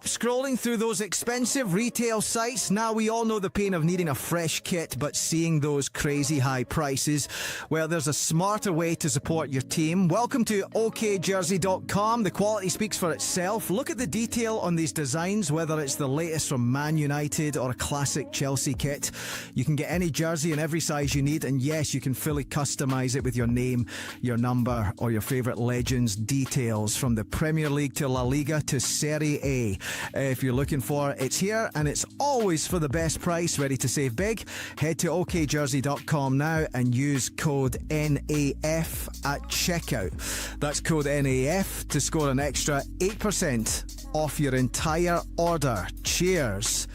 Scrolling through those expensive retail sites, now we all know the pain of needing a fresh kit, but seeing those crazy high prices, well, there's a smarter way to support your team. Welcome to okjersey.com. The quality speaks for itself. Look at the detail on these designs, whether it's the latest from Man Utd or a classic Chelsea kit. You can get any jersey in every size you need, and yes, you can fully customise it with your name, your number, or your favourite legends' details, from the Premier League to La Liga to Serie A. If you're looking for it, it's here, and it's always for the best price. Ready to save big? Head to okjersey.com now and use code NAF at checkout. That's code NAF to score an extra 8% off your entire order. Cheers.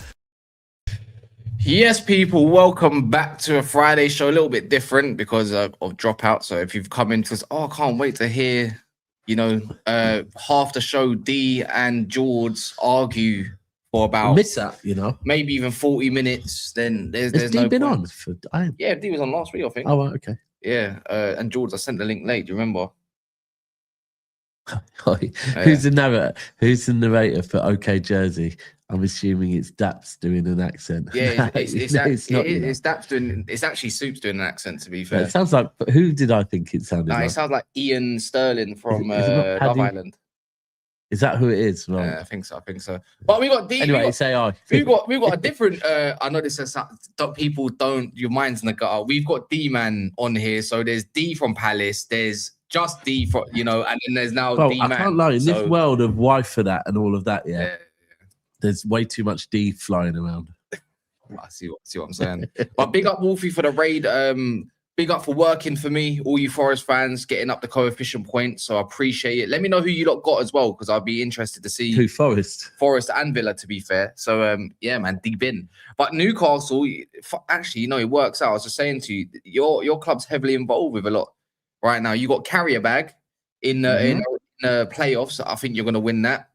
Yes, people, welcome back to a Friday show. A little bit different because of dropout. So if you've come in to us, I can't wait to hear, half the show, D and George argue for about miss that, maybe even 40 minutes. Then there's D no been point. on? Yeah, D was on last week, I think. Oh, okay. Yeah, and George, I sent the link late. Do you remember? Who's the narrator? Who's the narrator for OK Jersey? I'm assuming it's Daps doing an accent. Yeah, it's Daps doing. It's actually Soup's doing an accent. To be fair, it sounds like. Who did I think it sounded like? It sounds like Ian Sterling from Love Island. Is that who it is? Right. Yeah, I think so. But we got D. Anyway, it's AI. We've got a different. I know this is people don't. Your mind's in the gutter. We've got D man on here. So there's D from Palace. There's just D for and then there's now D man. I can't lie. In this world of wife for that and all of that, yeah. There's way too much D flying around. I see what I'm saying. But big up Wolfie for the raid. big up for working for me, all you Forest fans, getting up the coefficient points. So I appreciate it. Let me know who you lot got as well, because I'd be interested to see Who, Forest? Forest and Villa, to be fair. So yeah, man, deep in. But Newcastle, actually, you know, it works out. I was just saying to you, your club's heavily involved with a lot right now. You got carrier bag in the playoffs. I think you're going to win that.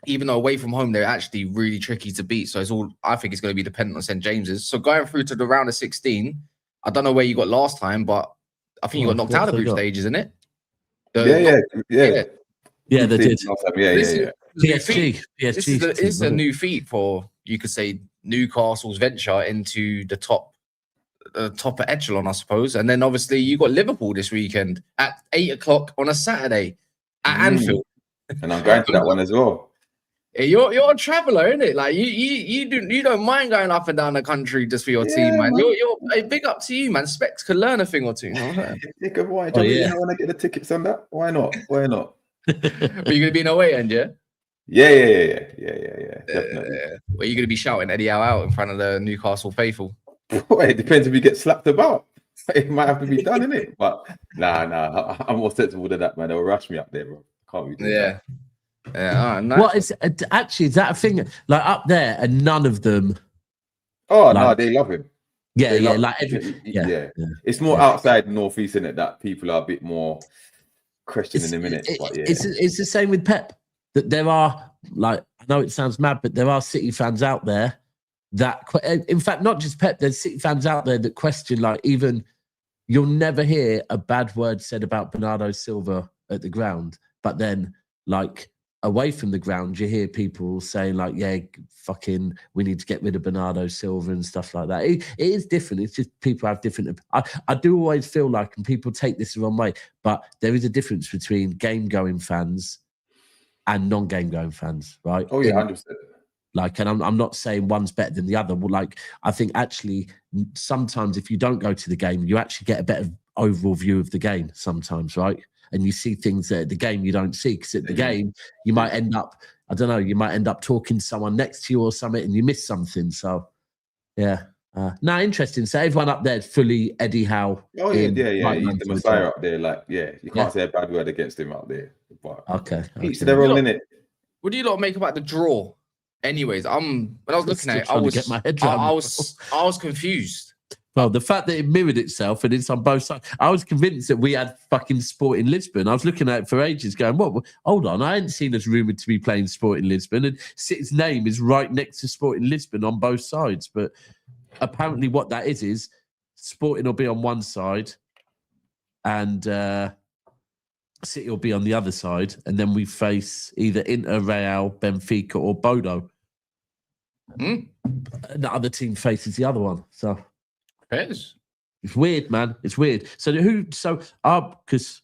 Even though away from home, they're actually really tricky to beat. So I think it's going to be dependent on St. James's. So going through to the round of 16, I don't know where you got last time, but I think you got knocked out of group stage, isn't it? Yeah, they did. PSG. This is a new feat for, you could say, Newcastle's venture into the top echelon, I suppose. And then obviously you got Liverpool this weekend at 8:00 on a Saturday at Anfield. And I'm going to that one as well. You're a traveller, isn't it? Like you don't mind going up and down the country just for your team, man. You're big up to you, man. Specs could learn a thing or two. You know what I'm saying? Why? I want to get the tickets on that. Why not? Why not? But you're gonna be in away end, yeah? Yeah. Definitely. Where you gonna be shouting Eddie Howe out in front of the Newcastle faithful? Boy, it depends if you get slapped about. It might have to be done, innit? But nah. I'm more sensible than that, man. They'll rush me up there, bro. Can't be doing that. Yeah. Nice. What is actually, is that a thing like up there and none of them? Oh, like, no, they love him. Yeah. It's more outside northeast, isn't it? That people are a bit more questioning him, innit? It's the same with Pep. That there are, like, I know it sounds mad, but there are City fans out there that, in fact, not just Pep, there's City fans out there that question, like, even you'll never hear a bad word said about Bernardo Silva at the ground, but then, like, away from the ground, you hear people saying, like, yeah, fucking, we need to get rid of Bernardo Silva and stuff like that. It is different. It's just people have different. I do always feel like, and people take this the wrong way, but there is a difference between game-going fans and non-game-going fans, right? Oh, yeah, 100%. Like, and I'm not saying one's better than the other. Well, like, I think actually sometimes if you don't go to the game, you actually get a better overall view of the game sometimes, right? And you see things that at the game you don't see, because at the game you might end up, I don't know, you might end up talking to someone next to you or something and you miss something. So, yeah. Interesting. So everyone up there is fully Eddie Howe. Oh, yeah. He's the Messiah up there. Like, you can't say a bad word against him up there. But okay. Each to their own, innit? What do you lot make about the draw? Anyways, when I was looking at it, I was confused. Well, the fact that it mirrored itself and it's on both sides, I was convinced that we had fucking Sporting Lisbon. I was looking at it for ages going, what? Hold on, I hadn't seen us rumoured to be playing Sporting Lisbon, and City's name is right next to Sporting Lisbon on both sides. But apparently what that is Sporting will be on one side and City will be on the other side, and then we face either Inter, Real, Benfica or Bodo. And the other team faces the other one. So... It's weird, man. It's weird. So because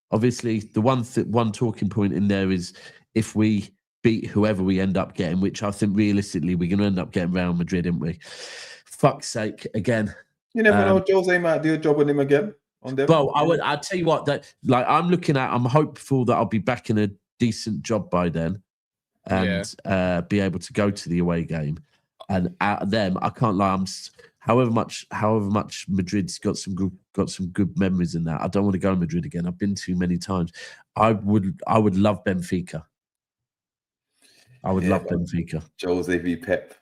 obviously the one talking point in there is if we beat whoever we end up getting, which I think realistically we're going to end up getting Real Madrid, aren't we? Fuck's sake, again. You never know. Jose might do a job with him again. Well, I'll tell you what, that like I'm hopeful that I'll be back in a decent job by then and be able to go to the away game. And out of them, I can't lie, however much Madrid's got some good memories in that. I don't want to go to Madrid again. I've been too many times. I would love Benfica. I would love Benfica. Jose v Pep.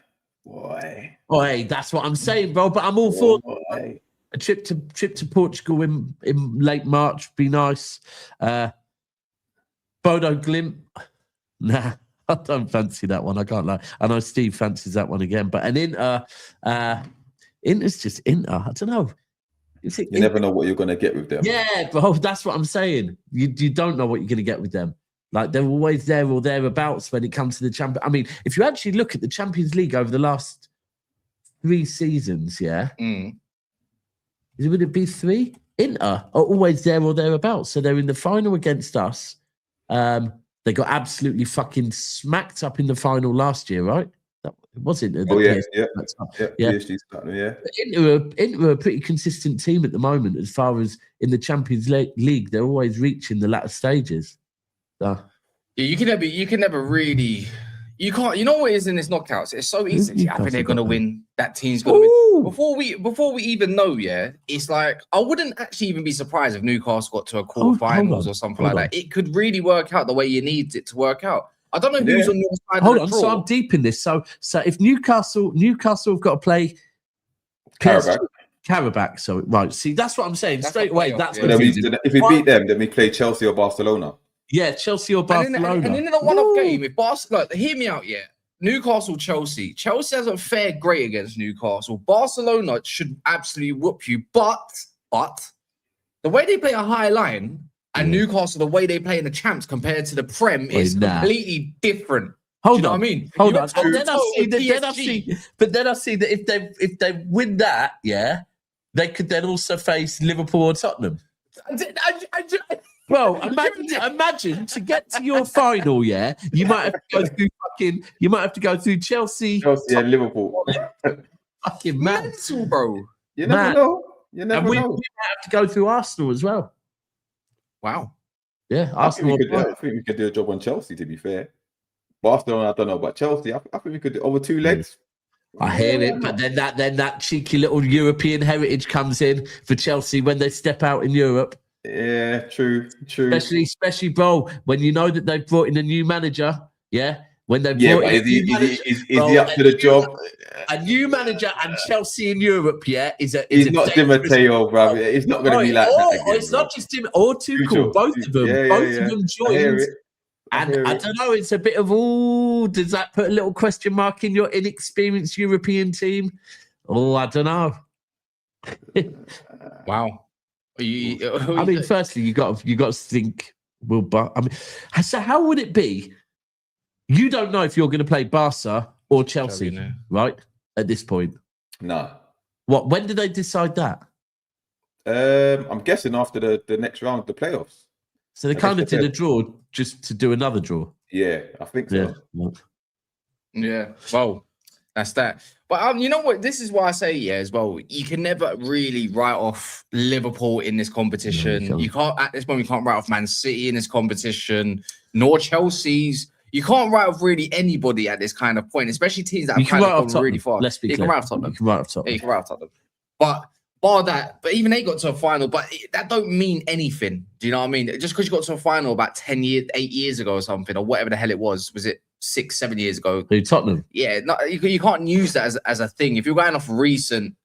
Boy. Oh, hey, that's what I'm saying, bro. But I'm all for a trip to Portugal in late March. Be nice. Bodo Glimt. Nah. I don't fancy that one. I can't lie. I know Steve fancies that one again. But an Inter, Inter's just Inter. I don't know. You never know what you're going to get with them. Yeah, bro, that's what I'm saying. You don't know what you're going to get with them. Like, they're always there or thereabouts when it comes to the champion. I mean, if you actually look at the Champions League over the last 3 seasons, would it be 3? Inter are always there or thereabouts. So they're in the final against us. They got absolutely fucking smacked up in the final last year, right? That wasn't it. PSG's starting, yeah. Inter are a pretty consistent team at the moment as far as in the Champions League. They're always reaching the latter stages. So. Yeah, you can never really You can't. You know what it is in this knockouts? It's so easy. I think they're gonna win. That team's gonna Ooh. win. Before we even know, yeah, it's like I wouldn't actually even be surprised if Newcastle got to a quarterfinals or something like that. It could really work out the way you need it to work out. I don't know who's on your side. Hold on, so I'm deep in this. So if Newcastle have got to play Carrick, so right. See, that's what I'm saying. That's Straight away, that's if we beat them, then we play Chelsea or Barcelona. Yeah, Chelsea or Barcelona. And in a one-off game, if Barcelona, hear me out, yeah. Newcastle, Chelsea. Chelsea hasn't fared great against Newcastle. Barcelona should absolutely whoop you, but the way they play a high line and Newcastle, the way they play in the champs compared to the Prem is completely different. Do you know what I mean? Hold on. And then I see that if they win that, yeah, they could then also face Liverpool or Tottenham. Bro, imagine to get to your final, yeah, you might have to go through Chelsea and Liverpool. Fucking mental, bro. You never know. We might have to go through Arsenal as well. Wow. Yeah, Arsenal. I think we could do a job on Chelsea, to be fair. Barcelona, I don't know, but Chelsea, I think we could do over 2 legs. I hear it, but then that cheeky little European heritage comes in for Chelsea when they step out in Europe. Yeah, true. Especially, bro, when you know that they've brought in a new manager, yeah. When they brought in is he up to the job? A new manager and Chelsea in Europe, yeah, is he's not Di Matteo, bro. It's not going to be like that again, it's not just him or Tuchel. Both of them, both of them joined. And I don't know, it's a bit of, does that put a little question mark in your inexperienced European team? Oh, I don't know. Wow. I mean, firstly, you got to think, so how would it be? You don't know if you're going to play Barca or Chelsea, right? At this point. No. What? When did they decide that? I'm guessing after the next round of the playoffs. So they kind of did a draw just to do another draw. Yeah, I think so. Yeah. Well, that's that. But you know what? This is why I say as well. You can never really write off Liverpool in this competition. No, you can't at this moment. You can't write off Man City in this competition, nor Chelsea's. You can't write off really anybody at this kind of point, especially teams that have kind of gone really far. Let's be clear. You can write off Tottenham. You can write off Tottenham. Yeah, you can write off Tottenham. But even they got to a final, but that don't mean anything. Do you know what I mean? Just because you got to a final about 8 years ago or something, or whatever the hell it was it 6, 7 years ago? Who, Tottenham? Yeah, you can't use that as a thing. If you're going off recent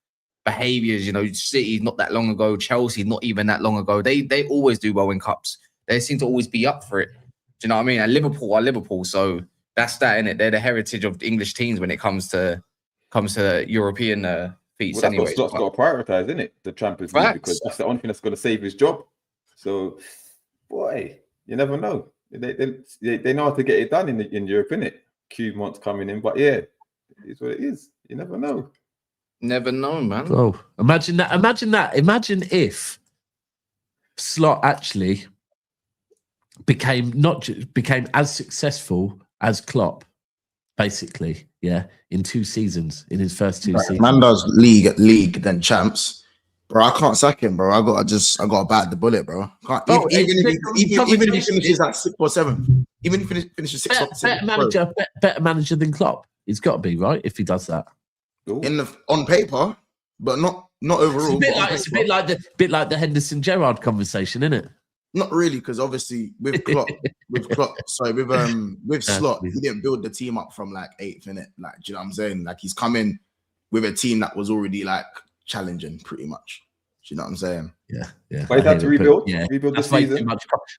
behaviours, City not that long ago, Chelsea not even that long ago, they always do well in cups. They seem to always be up for it. Do you know what I mean? And Liverpool are Liverpool, so that's that, innit? They're the heritage of English teams when it comes to European feats. Well, that's what Slot's got to prioritise, isn't it? The Champions League, because that's the only thing that's going to save his job. So, boy, you never know. They know how to get it done in Europe, innit? Months coming in, but yeah, it's what it is. You never know. Never know, man. Oh, imagine that. Imagine if Slot actually became as successful as Klopp, basically, in 2 seasons, in his first 2 seasons. Man does league, then champs. Bro, I can't sack him, bro. I got to bite the bullet, bro. Even if he finishes at 6th or 7th, even if he finishes 6th or 7th, better manager than Klopp. He's got to be, right, if he does that. On paper, but not overall. It's a bit like the Henderson Gerrard conversation, isn't it? Not really, because obviously with Slot, he didn't build the team up from like 8th, innit? Like, do you know what I'm saying? Like, he's come in with a team that was already like challenging, pretty much. Do you know what I'm saying? Yeah. But he had to rebuild the season.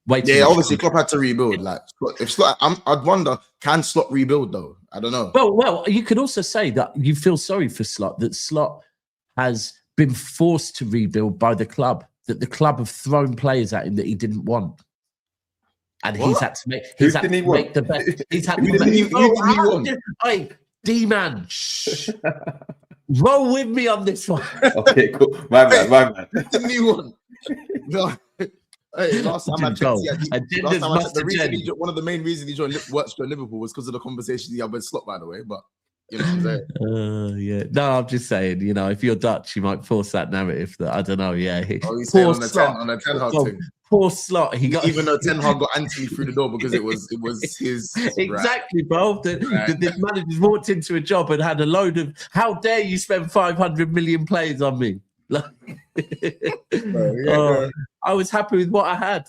Obviously, Klopp had to rebuild. Like, if Slot, I'd wonder, can Slot rebuild though? I don't know. Well, you could also say that you feel sorry for Slot, that Slot has been forced to rebuild by the club. That the club have thrown players at him that he didn't want, and he's had to make. He's had to make the best. He's had to make. Hey, D-man, roll with me on this one. Okay, cool. My bad. The new one. No. Hey, last time I checked, one of the main reasons he joined Liverpool was because of the conversation he had with Slot, by the way. But you know what I'm saying? Yeah. No, I'm just saying, if you're Dutch, you might force that narrative that I don't know. Yeah. He's saying on the 10 hard thing. Poor Slot. He got even though Ten Hag got Anthony through the door because it was his exactly, bro. This manager's walked into a job and had a load of. How dare you spend 500 million players on me? I was happy with what I had.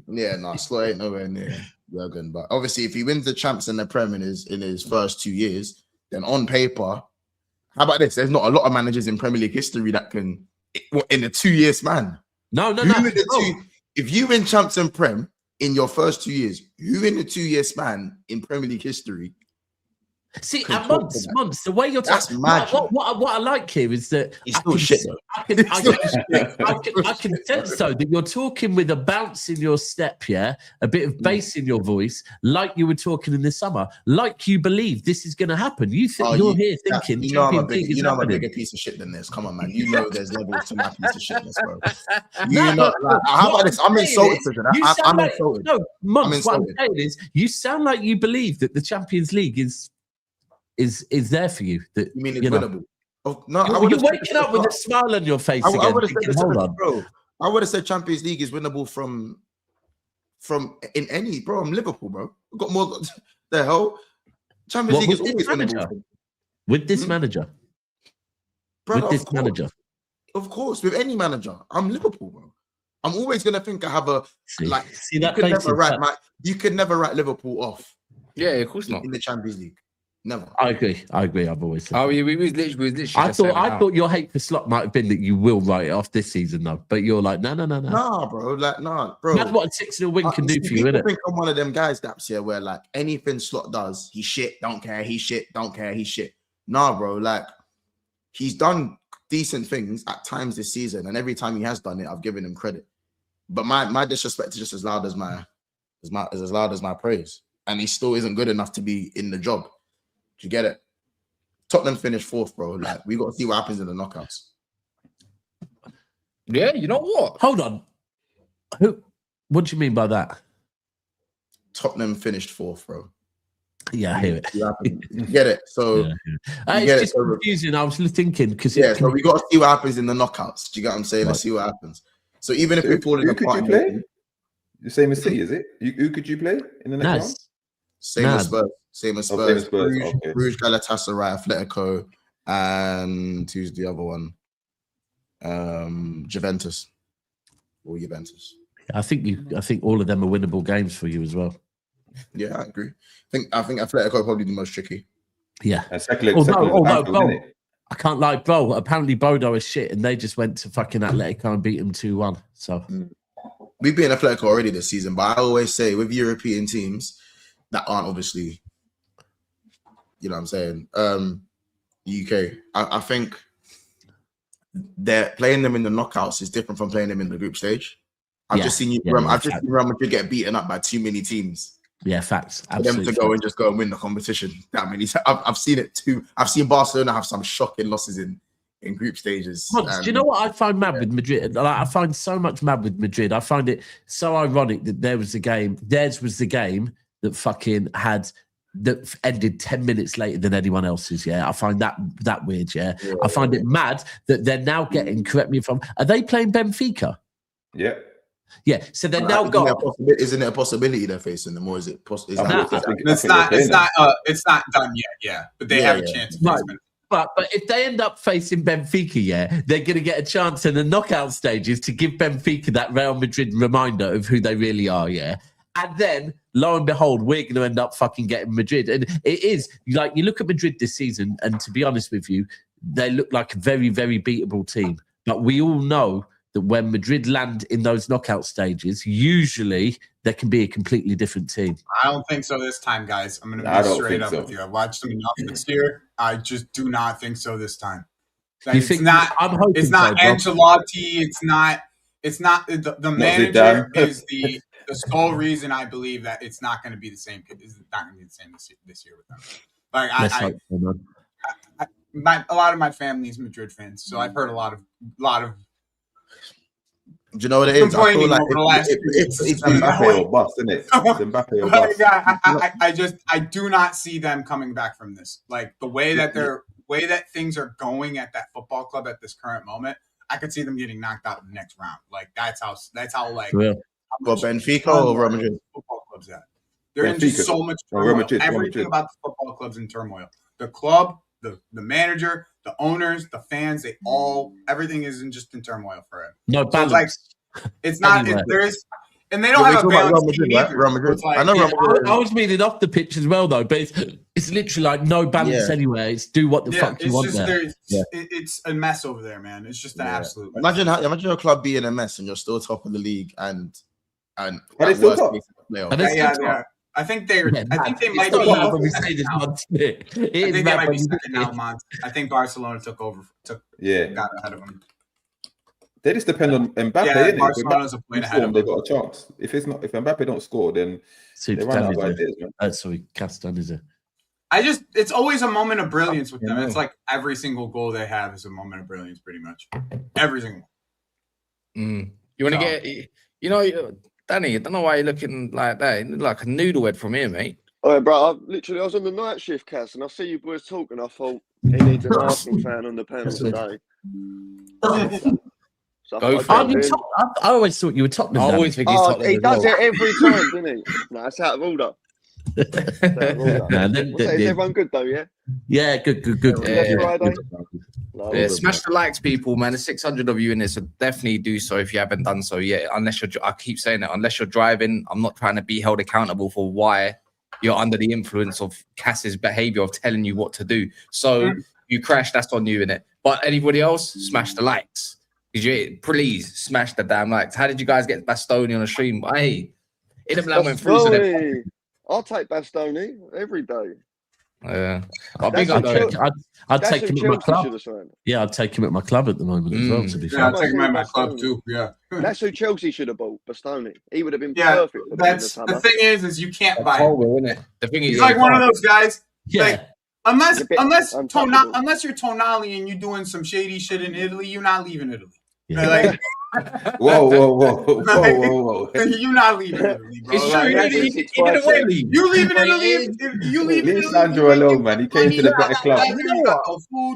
Yeah, no, Slot ain't nowhere near Jurgen. But obviously, if he wins the champs in the Prem in his first 2 years, then on paper, how about this? There's not a lot of managers in Premier League history that can in a 2 year span. No. If you win champs and Prem in your first 2 years, who in the 2 year span in Premier League history? See, at months, the way you're talking, what I like here is that he's still shit. I can sense though that you're talking with a bounce in your step, yeah, a bit of bass in your voice, like you were talking in the summer, like you believe this is going to happen. You think you're here thinking, I'm a bigger piece of shit than this. Come on, man. You know there's levels to my piece of shitness, bro. How about this? I'm insulted to that. I'm insulted. No, Months, what I'm saying is, you sound like you believe that the Champions League is there for you. That you mean it's winnable? Oh, no, you're waking up with a smile on your face again. I would have said Champions League is winnable from in any, bro. I'm Liverpool, bro. We've got more. The hell, Champions League is always winnable with this manager. Brother, with this manager, of course, with any manager. I'm Liverpool, bro. I'm always gonna think I have a See that you could never write Liverpool off. Yeah, of course not in the Champions League. Never. I agree. I've always said. Oh, yeah, we was literally. I thought your hate for Slot might have been that you will write it off this season, though. But you're like, no. Nah, bro. Bro. That's what a 6-0 win can do for you, isn't it? I think I'm one of them guys that's here where like anything Slot does, he shit, don't care. He shit, don't care. He shit. Nah, bro. Like he's done decent things at times this season, and every time he has done it, I've given him credit. But my disrespect is just as loud as my praise, and he still isn't good enough to be in the job. You get it? Tottenham finished 4th, bro. Like we got to see what happens in the knockouts. Yeah, you know what? Hold on. What do you mean by that? Tottenham finished 4th, bro. Yeah, I hear it. You get it? So it's just confusing. I was thinking because so we got to see what happens in the knockouts. Do you get what I'm saying? Let's see what happens. So even if we're falling apart, could you play? The same as City, is it? Who could you play in the next round? Same as Spurs. Bruges, Galatasaray, Atletico, and who's the other one? Juventus. Or Juventus. I think all of them are winnable games for you as well. Yeah, I agree. I think Atletico are probably the most tricky. Yeah. Bro, I can't lie, bro. Apparently Bodo is shit, and they just went to fucking Atletico and beat them 2-1. So we've been Atletico already this season, but I always say with European teams that aren't obviously, you know what I'm saying, UK. I think they're playing them in the knockouts is different from playing them in the group stage. I've just seen Real Madrid get beaten up by too many teams. Yeah, facts. For them to go and win the competition that many times. I've seen it too. I've seen Barcelona have some shocking losses in group stages. Do you know what I find mad with Madrid? Like, I find so much mad with Madrid. I find it so ironic that theirs was the game that fucking that ended 10 minutes later than anyone else's. Yeah, I find that weird. Yeah, I find it mad that they're now getting. Correct me if I'm. Are they playing Benfica? Yeah. Yeah, so they're now got. Isn't it a possibility they're facing them, or is it possible? It's not done yet. Yeah, but they have a chance. But if they end up facing Benfica, they're going to get a chance in the knockout stages to give Benfica that Real Madrid reminder of who they really are. Yeah. And then, lo and behold, we're going to end up fucking getting Madrid. And it is, like, you look at Madrid this season, and to be honest with you, they look like a very, very beatable team. But we all know that when Madrid land in those knockout stages, usually there can be a completely different team. I don't think so this time, guys. I'm going to be straight up with you. I've watched them enough this year. I just do not think so this time. It's not Ancelotti. It's not the manager is the sole reason I believe that it's not going to be the same. It's not going to be the same this year with them. Like a lot of my family is Madrid fans, so I've heard a lot of. Do you know what it is? I feel like it's Mbappe or bust, isn't it? Mbappe or bust. I do not see them coming back from this. Like the way that things are going at that football club at this current moment, I could see them getting knocked out in the next round. Like that's how like. Yeah. Well, Benfica or Real Madrid? Football clubs at. They're in just so much turmoil. Everything about the football clubs in turmoil. The club, the manager, the owners, the fans, everything is just in turmoil for him. No balance. So it's not. There's. And they don't have a balance team either. Real Madrid. Like, I know Real Madrid. I was meaning off the pitch as well, though. But it's literally like no balance anywhere. It's do what the fuck you want there. It's a mess over there, man. It's just an absolute mess. Imagine your club being a mess and you're still top of the league and are they still top? I think they might be. When we say this month, I think they might be second now, Mont. I think Barcelona got ahead of them. They just depend on Mbappe. Yeah, Barcelona's a point ahead of them. They got a chance. If Mbappe don't score, then they run out of ideas. Sorry, Castan is it? It's always a moment of brilliance with them. It's like every single goal they have is a moment of brilliance, pretty much. Every single one. You want to get, Danny, I don't know why you're looking like that. You look like a noodle head from here, mate. Oh, bro, I was on the night shift, Cass, and I see you boys talking. I thought he needs an Arsenal fan on the panel today. I always thought you were Tottenham. I always think he's Tottenham. He does it every time, doesn't he? No, it's out of order. Is everyone good though? Yeah. Yeah, good. Smash the likes, people, man. There's 600 of you in this, so definitely do so if you haven't done so yet. I keep saying that, unless you're driving, I'm not trying to be held accountable for why you're under the influence of Cass's behavior of telling you what to do. So you crash, that's on you, innit? But anybody else, smash the likes. Please smash the damn likes. How did you guys get Bastoni on the stream? Hey, Inter went through. So I'll take Bastoni every day. Yeah, I'd take him at my club. Yeah, I'd take him at my club at the moment as well. To be fair, I'd take him at my club too. Yeah, that's who Chelsea should have bought. Bastoni. He would have been perfect. That's the thing is you can't buy him. The thing is, he's like one of those guys. Yeah. Like, unless you're Tonali and you're doing some shady shit in Italy, you're not leaving Italy. Yeah. Like, whoa. You're not leaving Italy, bro. It's true. You leaving Italy. You leaving Leave Sandro alone, man. He came to the better club. You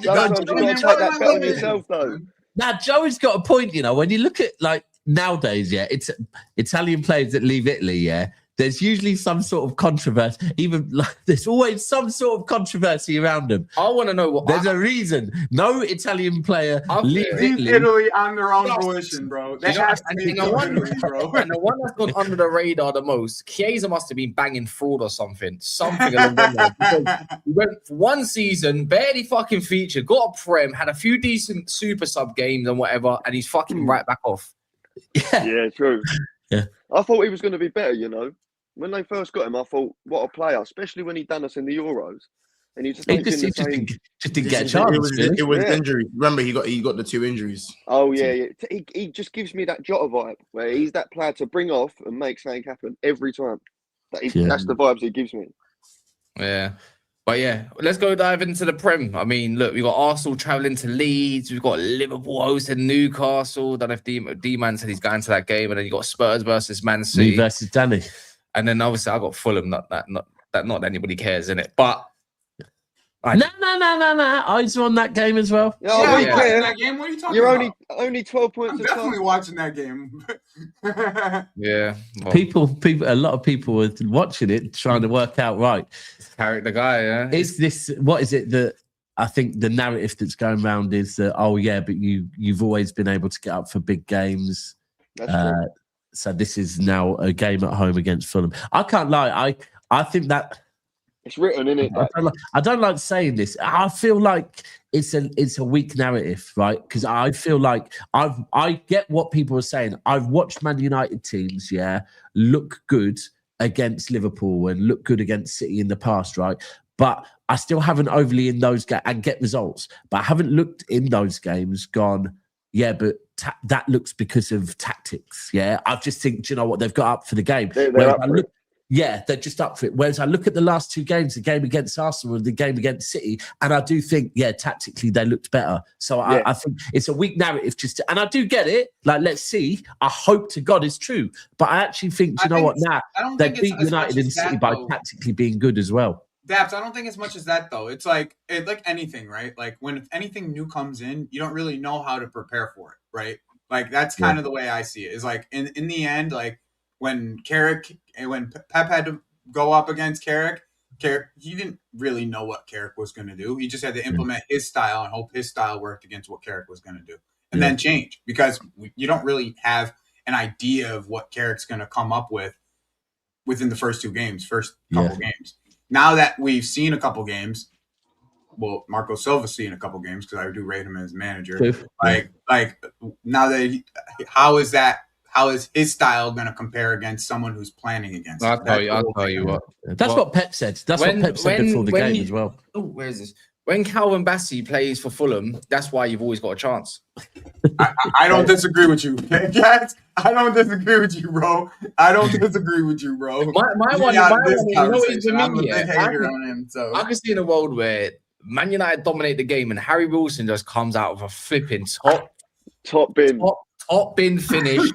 gotta take that bet on yourself, though. Now, Joey's got a point, when you look at, like, nowadays, it's Italian players that leave Italy, there's usually some sort of controversy. Even like there's always some sort of controversy around them. I want to know what. There's a reason. No Italian player leaves Italy on their own fruition, bro. They have to be Italy, bro. And the one that's gone under the radar the most, Chiesa must have been banging fraud or something along those lines. He went for one season, barely fucking featured, got a prem, had a few decent super sub games and whatever, and he's fucking right back off. Yeah, true. Yeah, I thought he was going to be better, When they first got him, I thought, what a player, especially when he done us in the Euros. And he just didn't get a chance. It was injury. Remember, he got the 2 injuries. Oh, yeah. He just gives me that Jota vibe, where he's that player to bring off and make something happen every time. That's the vibes he gives me. Yeah. But yeah, let's go dive into the Prem. I mean, look, we've got Arsenal travelling to Leeds. We've got Liverpool hosting Newcastle. Don't know if D-Man said he's going to that game. And then you got Spurs versus Man City. Me versus Danny. And then obviously I got Fulham. Not that anybody cares, innit? But no. Eyes are on that game as well. That game. What are you talking about? You're only 12 points. I'm definitely watching that game. Yeah. Well, people. A lot of people were watching it, trying to work out right. Carrick the guy, yeah. Is this what is it that I think the narrative that's going around is that but you've always been able to get up for big games. That's true. So this is now a game at home against Fulham. I can't lie. I think that it's written in it. I don't like saying this. I feel like it's a weak narrative, right? Because I feel like I get what people are saying. I've watched Man United teams, look good against Liverpool and look good against City in the past, right? But I still haven't overly in those games and get results. But I haven't looked in those games, gone, but that looks because of tactics. Yeah, I just think, do you know what, they've got up for the game. They're just up for it. Whereas I look at the last 2 games, the game against Arsenal and the game against City, and I do think, tactically they looked better. So I think it's a weak narrative and I do get it. Like, let's see. I hope to God it's true. But I actually think, do you know what, they beat United and City by tactically being good as well. Daps, I don't think as much as that though. It's like anything, right? Like when anything new comes in, you don't really know how to prepare for it, right? Like that's kind of the way I see it. Is like in the end, like when Pep had to go up against Carrick, he didn't really know what Carrick was going to do. He just had to implement his style and hope his style worked against what Carrick was going to do, and then change, because you don't really have an idea of what Carrick's going to come up with within the first couple games. Now that we've seen a couple games, well, Marco Silva's seen a couple games because I do rate him as manager. Like now that how is his style going to compare against someone who's planning against him? I'll tell you what. That's what Pep said. That's what Pep said before the game as well. Oh, where is this? When Calvin Bassey plays for Fulham, that's why you've always got a chance. I don't disagree with you, guys. I don't disagree with you, bro. My one, you know, is for me. I can see in a world where Man United dominate the game and Harry Wilson just comes out with a flipping top bin finish,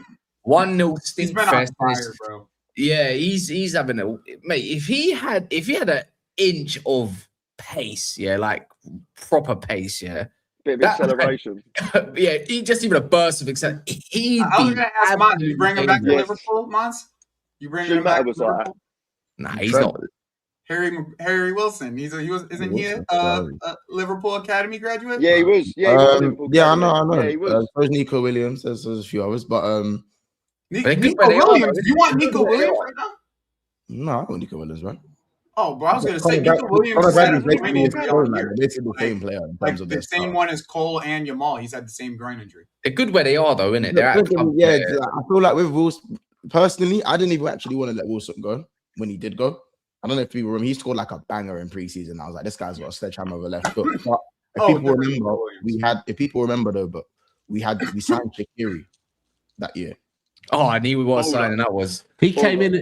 1-0 stink fest. Bro. Yeah, he's having a mate. If he had an inch of pace, like proper pace, bit of acceleration. He just even a burst of acceleration. I was going to ask Mons, you bring him back to Liverpool, Mons? You bring him back to Liverpool? Nah, he's not. Harry Wilson. Isn't he a Liverpool Academy graduate? Yeah, he was. Yeah, I know. Yeah, he was. There's Nico Williams. There's a few others, but Nico Williams. You want Nico Williams right now? No, I want Nico Williams, man. Oh, bro, I was going to say Nico Williams is the same player in terms of the same one as Cole and Yamal. He's had the same groin injury. They're good where they are, though, isn't it? I feel like with Wilson, personally, I didn't even actually want to let Wilson go when he did go. I don't know if people remember, he scored like a banger in preseason. I was like, this guy's got a sledgehammer over left foot. But if people remember, we signed Shaqiri that year. Oh, I knew what signing that was. He came in.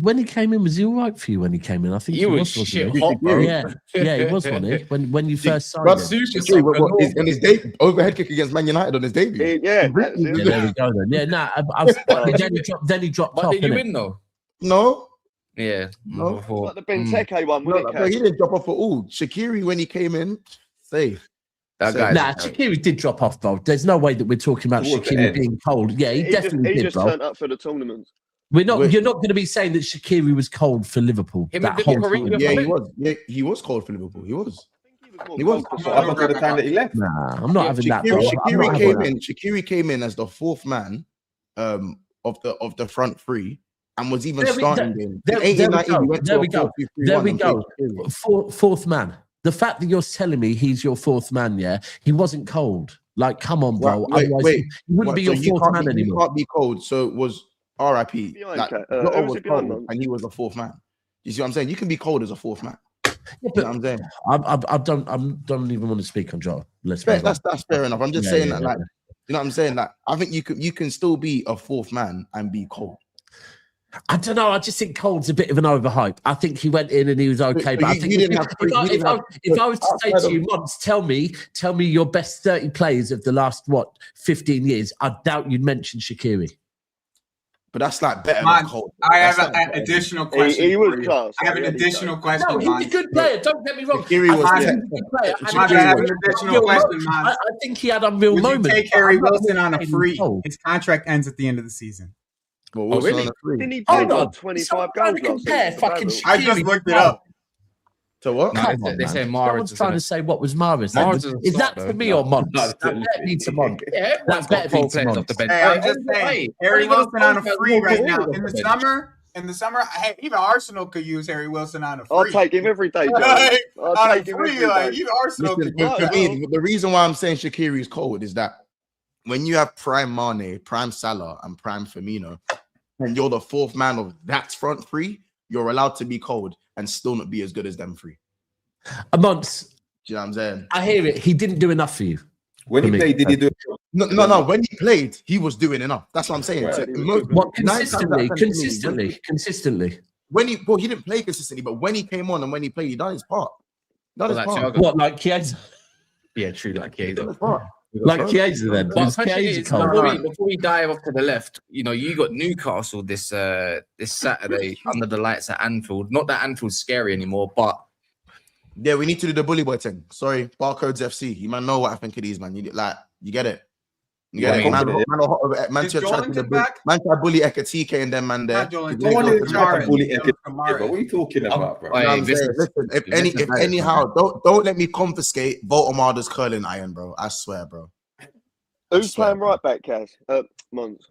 When he came in, was he all right for you when he came in? I think he was shit hot, bro. Yeah, he was, wasn't he? When you first signed him. And his debut, overhead kick against Man United on his debut. There we go then. Yeah, then he dropped off. Did you win though? No. Yeah. No. Like the Benteke one, he didn't drop off at all. Shaqiri, when he came in, safe. Shaqiri did drop off, bro. There's no way that we're talking about Shaqiri being cold. Yeah, he definitely did, just bro. Turned up for the tournament. You're not going to be saying that Shaqiri was cold for Liverpool. Yeah, he was. Yeah, he was cold for Liverpool. He was. He was. Up until the time that he left. Nah, I'm not having that. Shaqiri came in as the fourth man of the front three. And was even starting. There we go. Fourth man. The fact that you're telling me he's your fourth man, he wasn't cold. Like, come on, bro. Wait. He wouldn't be your fourth man anymore. You can't be cold. So it was RIP. Like, was cold, and he was the fourth man. You see what I'm saying? You can be cold as a fourth man. You know what I'm saying? I don't even want to speak on Joe. That's fair enough. I'm just saying that, like, you know what I'm saying? Like, I think you can still be a fourth man and be cold. I don't know. I just think Cole's a bit of an overhype. I think he went in and he was okay. But I think if I was to say to you, Mons, tell me your best 30 players of the last 15 years, I doubt you'd mention Shaqiri. But that's like better than Cole. I have an additional question. He was class. I have an additional question. No, he's a good player. Don't get me wrong. I have an additional question, man. I think he had unreal moments. Would you take Harry Wilson on a free? His contract ends at the end of the season. Well, really? Didn't he play 25 goals? I just looked it up. So what? No, they say Mahrez. Someone's trying to say what was Mahrez. Is that for me or Mons? That better needs a Mons. Yeah, that's better for players off the bench. Hey, I'm just saying, Harry Wilson on a free right now. In the summer, even Arsenal could use Harry Wilson on a free. I'll take him every day. On a free, even Arsenal could use him. The reason why I'm saying Shaqiri is cold is that when you have prime Mane, prime Salah, and prime Firmino, and you're the fourth man of that front three, you're allowed to be cold and still not be as good as them three. A month. Do you know what I'm saying? I hear it. He didn't do enough for you. When he played, did he do it? No. When he played, he was doing enough. That's what I'm saying. Consistently. When he didn't play consistently, but when he came on and when he played, he done his part. What, like Chiesa? Yeah, true, like Chiesa. Like Chiesa then. Before we dive off to the left, you got Newcastle this Saturday under the lights at Anfield. Not that Anfield's scary anymore, but Yeah, we need to do the bully boy thing. Sorry, Barcodes FC. You might know what I think of these, man. You get it. You get it. Man, try to bully Ekatike and them, man. There. What are you talking about, bro? Listen, if anyhow, don't let me confiscate Voltamader's curling iron, bro. I swear, bro. Who's playing right back, Kaz? Mons.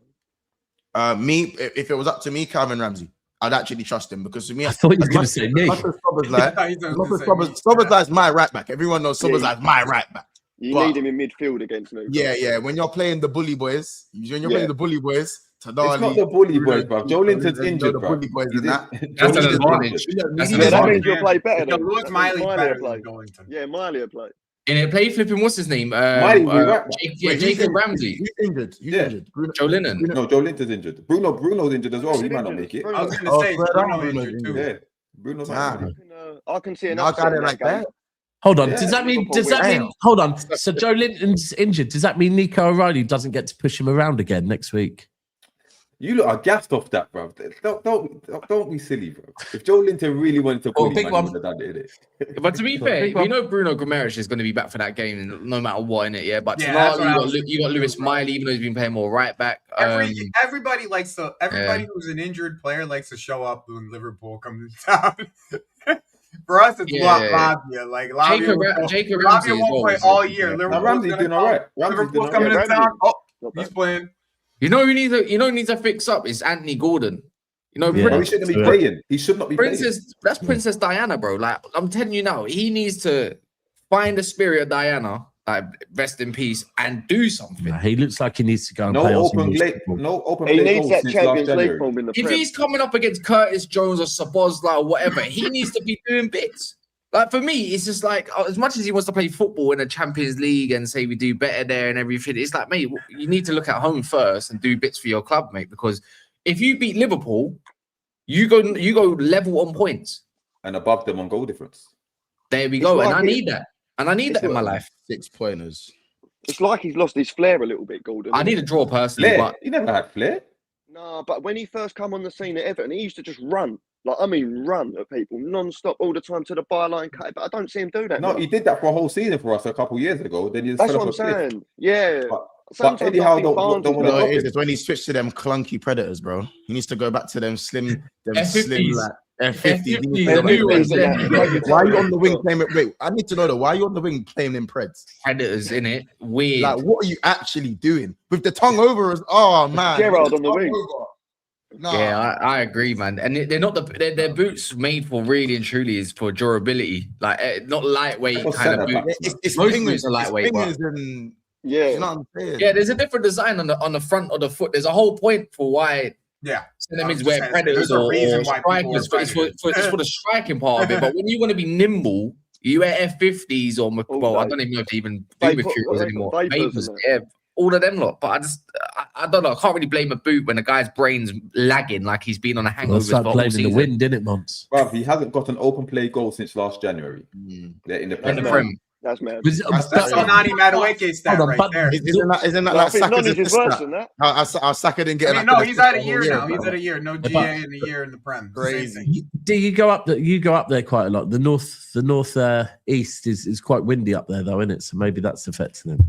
Me. If it was up to me, Calvin Ramsey. I'd actually trust him because to me, I thought you were going to say me. Soboslai's my right back. Everyone knows Soboslai's my right back. You need him in midfield against me. Yeah. When you're playing the bully boys, playing the bully boys, Tadali, it's not the bully boys, bro. Joe Linton's injured, bro. That's an advantage. That means you'll play better. Lewis Miley better than Joe Linton. Yeah, Miley will play. And it play flipping. What's his name? Jacob Ramsey. He's injured. Joe Linton. No, Joe Linton's injured. Bruno's injured as well. He might not make it. I was going to say Bruno's injured too. Yeah, Bruno's injured. I can see an upset like that. Hold on. Does that mean? Hold on. So Joe Linton's injured. Does that mean Nico O'Reilly doesn't get to push him around again next week? You lot are gassed off that, bro. Don't be silly, bro. If Joe Linton really wanted to bully, he would have done it. But to be fair, we know Bruno Guimaraes is going to be back for that game, no matter what, in it. Yeah, but you got Lewis Miley, even though he's been playing more right back. Everybody likes to. Everybody who's an injured player likes to show up when Liverpool comes down. For us, it's Lavia. Like Lavia won't play all year. Ramsey's doing all right. Liverpool's coming to town. Oh, he's playing. You know who needs to fix up is Anthony Gordon. You know, he shouldn't be playing. He should not be playing. That's Princess Diana, bro. Like, I'm telling you now, he needs to find the spirit of Diana, like, rest in peace, and do something. He looks like he needs to go and play. He needs that Champions League form in the If he's coming up against Curtis Jones or Szoboszlai or whatever, he needs to be doing bits. Like, for me, it's just like, as much as he wants to play football in a Champions League and say we do better there and everything, it's like, mate, you need to look at home first and do bits for your club, mate. Because if you beat Liverpool, you go level on points. And above them on goal difference. There we go. And I need that. And I need that in my life. 6 pointers. It's like he's lost his flair a little bit, Gordon. I need a draw personally. But he never had flair. No, but when he first come on the scene at Everton, he used to just run. Like, I mean, run at people non-stop all the time to the byline cut. But I don't see him do that. No, he did that for a whole season for us a couple of years ago. Then that's what I'm saying. Yeah. But Eddie Howe don't want to. It's when he switched to them clunky Predators, bro. He needs to go back to them slim F50s. Why are you on the wing playing it? Wait, I need to know why are you on the wing playing in Preds? Predators in it. Weird. Like, what are you actually doing with the tongue over? Oh man, Gerrard on the wing. Nah. Yeah, I agree, man. And they're not their boots made for really and truly is for durability, like not lightweight kind of boots. It's most boots are lightweight. Yeah, you know what I'm saying? Yeah, there's a different design on the front of the foot. There's a whole point for why. Yeah, cinnamons wear Predators or strikers. It's for the striking part of it. But when you want to be nimble, you wear F50s or I don't even know if they even do materials anymore. Vapors, yeah. All of them lot, but I don't know. I can't really blame a boot when a guy's brain's lagging like he's been on a hangover. It's like blaming the wind, didn't it, Mons? Bruv, he hasn't got an open play goal since last January. They're in the Prem. That's mad. That's Nani Madueke stat right there. Isn't that like Saka? Our Saka didn't get. No, he's at a year now. He's at a year. No GA in a year in the Prem. Crazy. Do you go up? You go up there quite a lot. The north east is quite windy up there, though, isn't it? So maybe that's affecting him.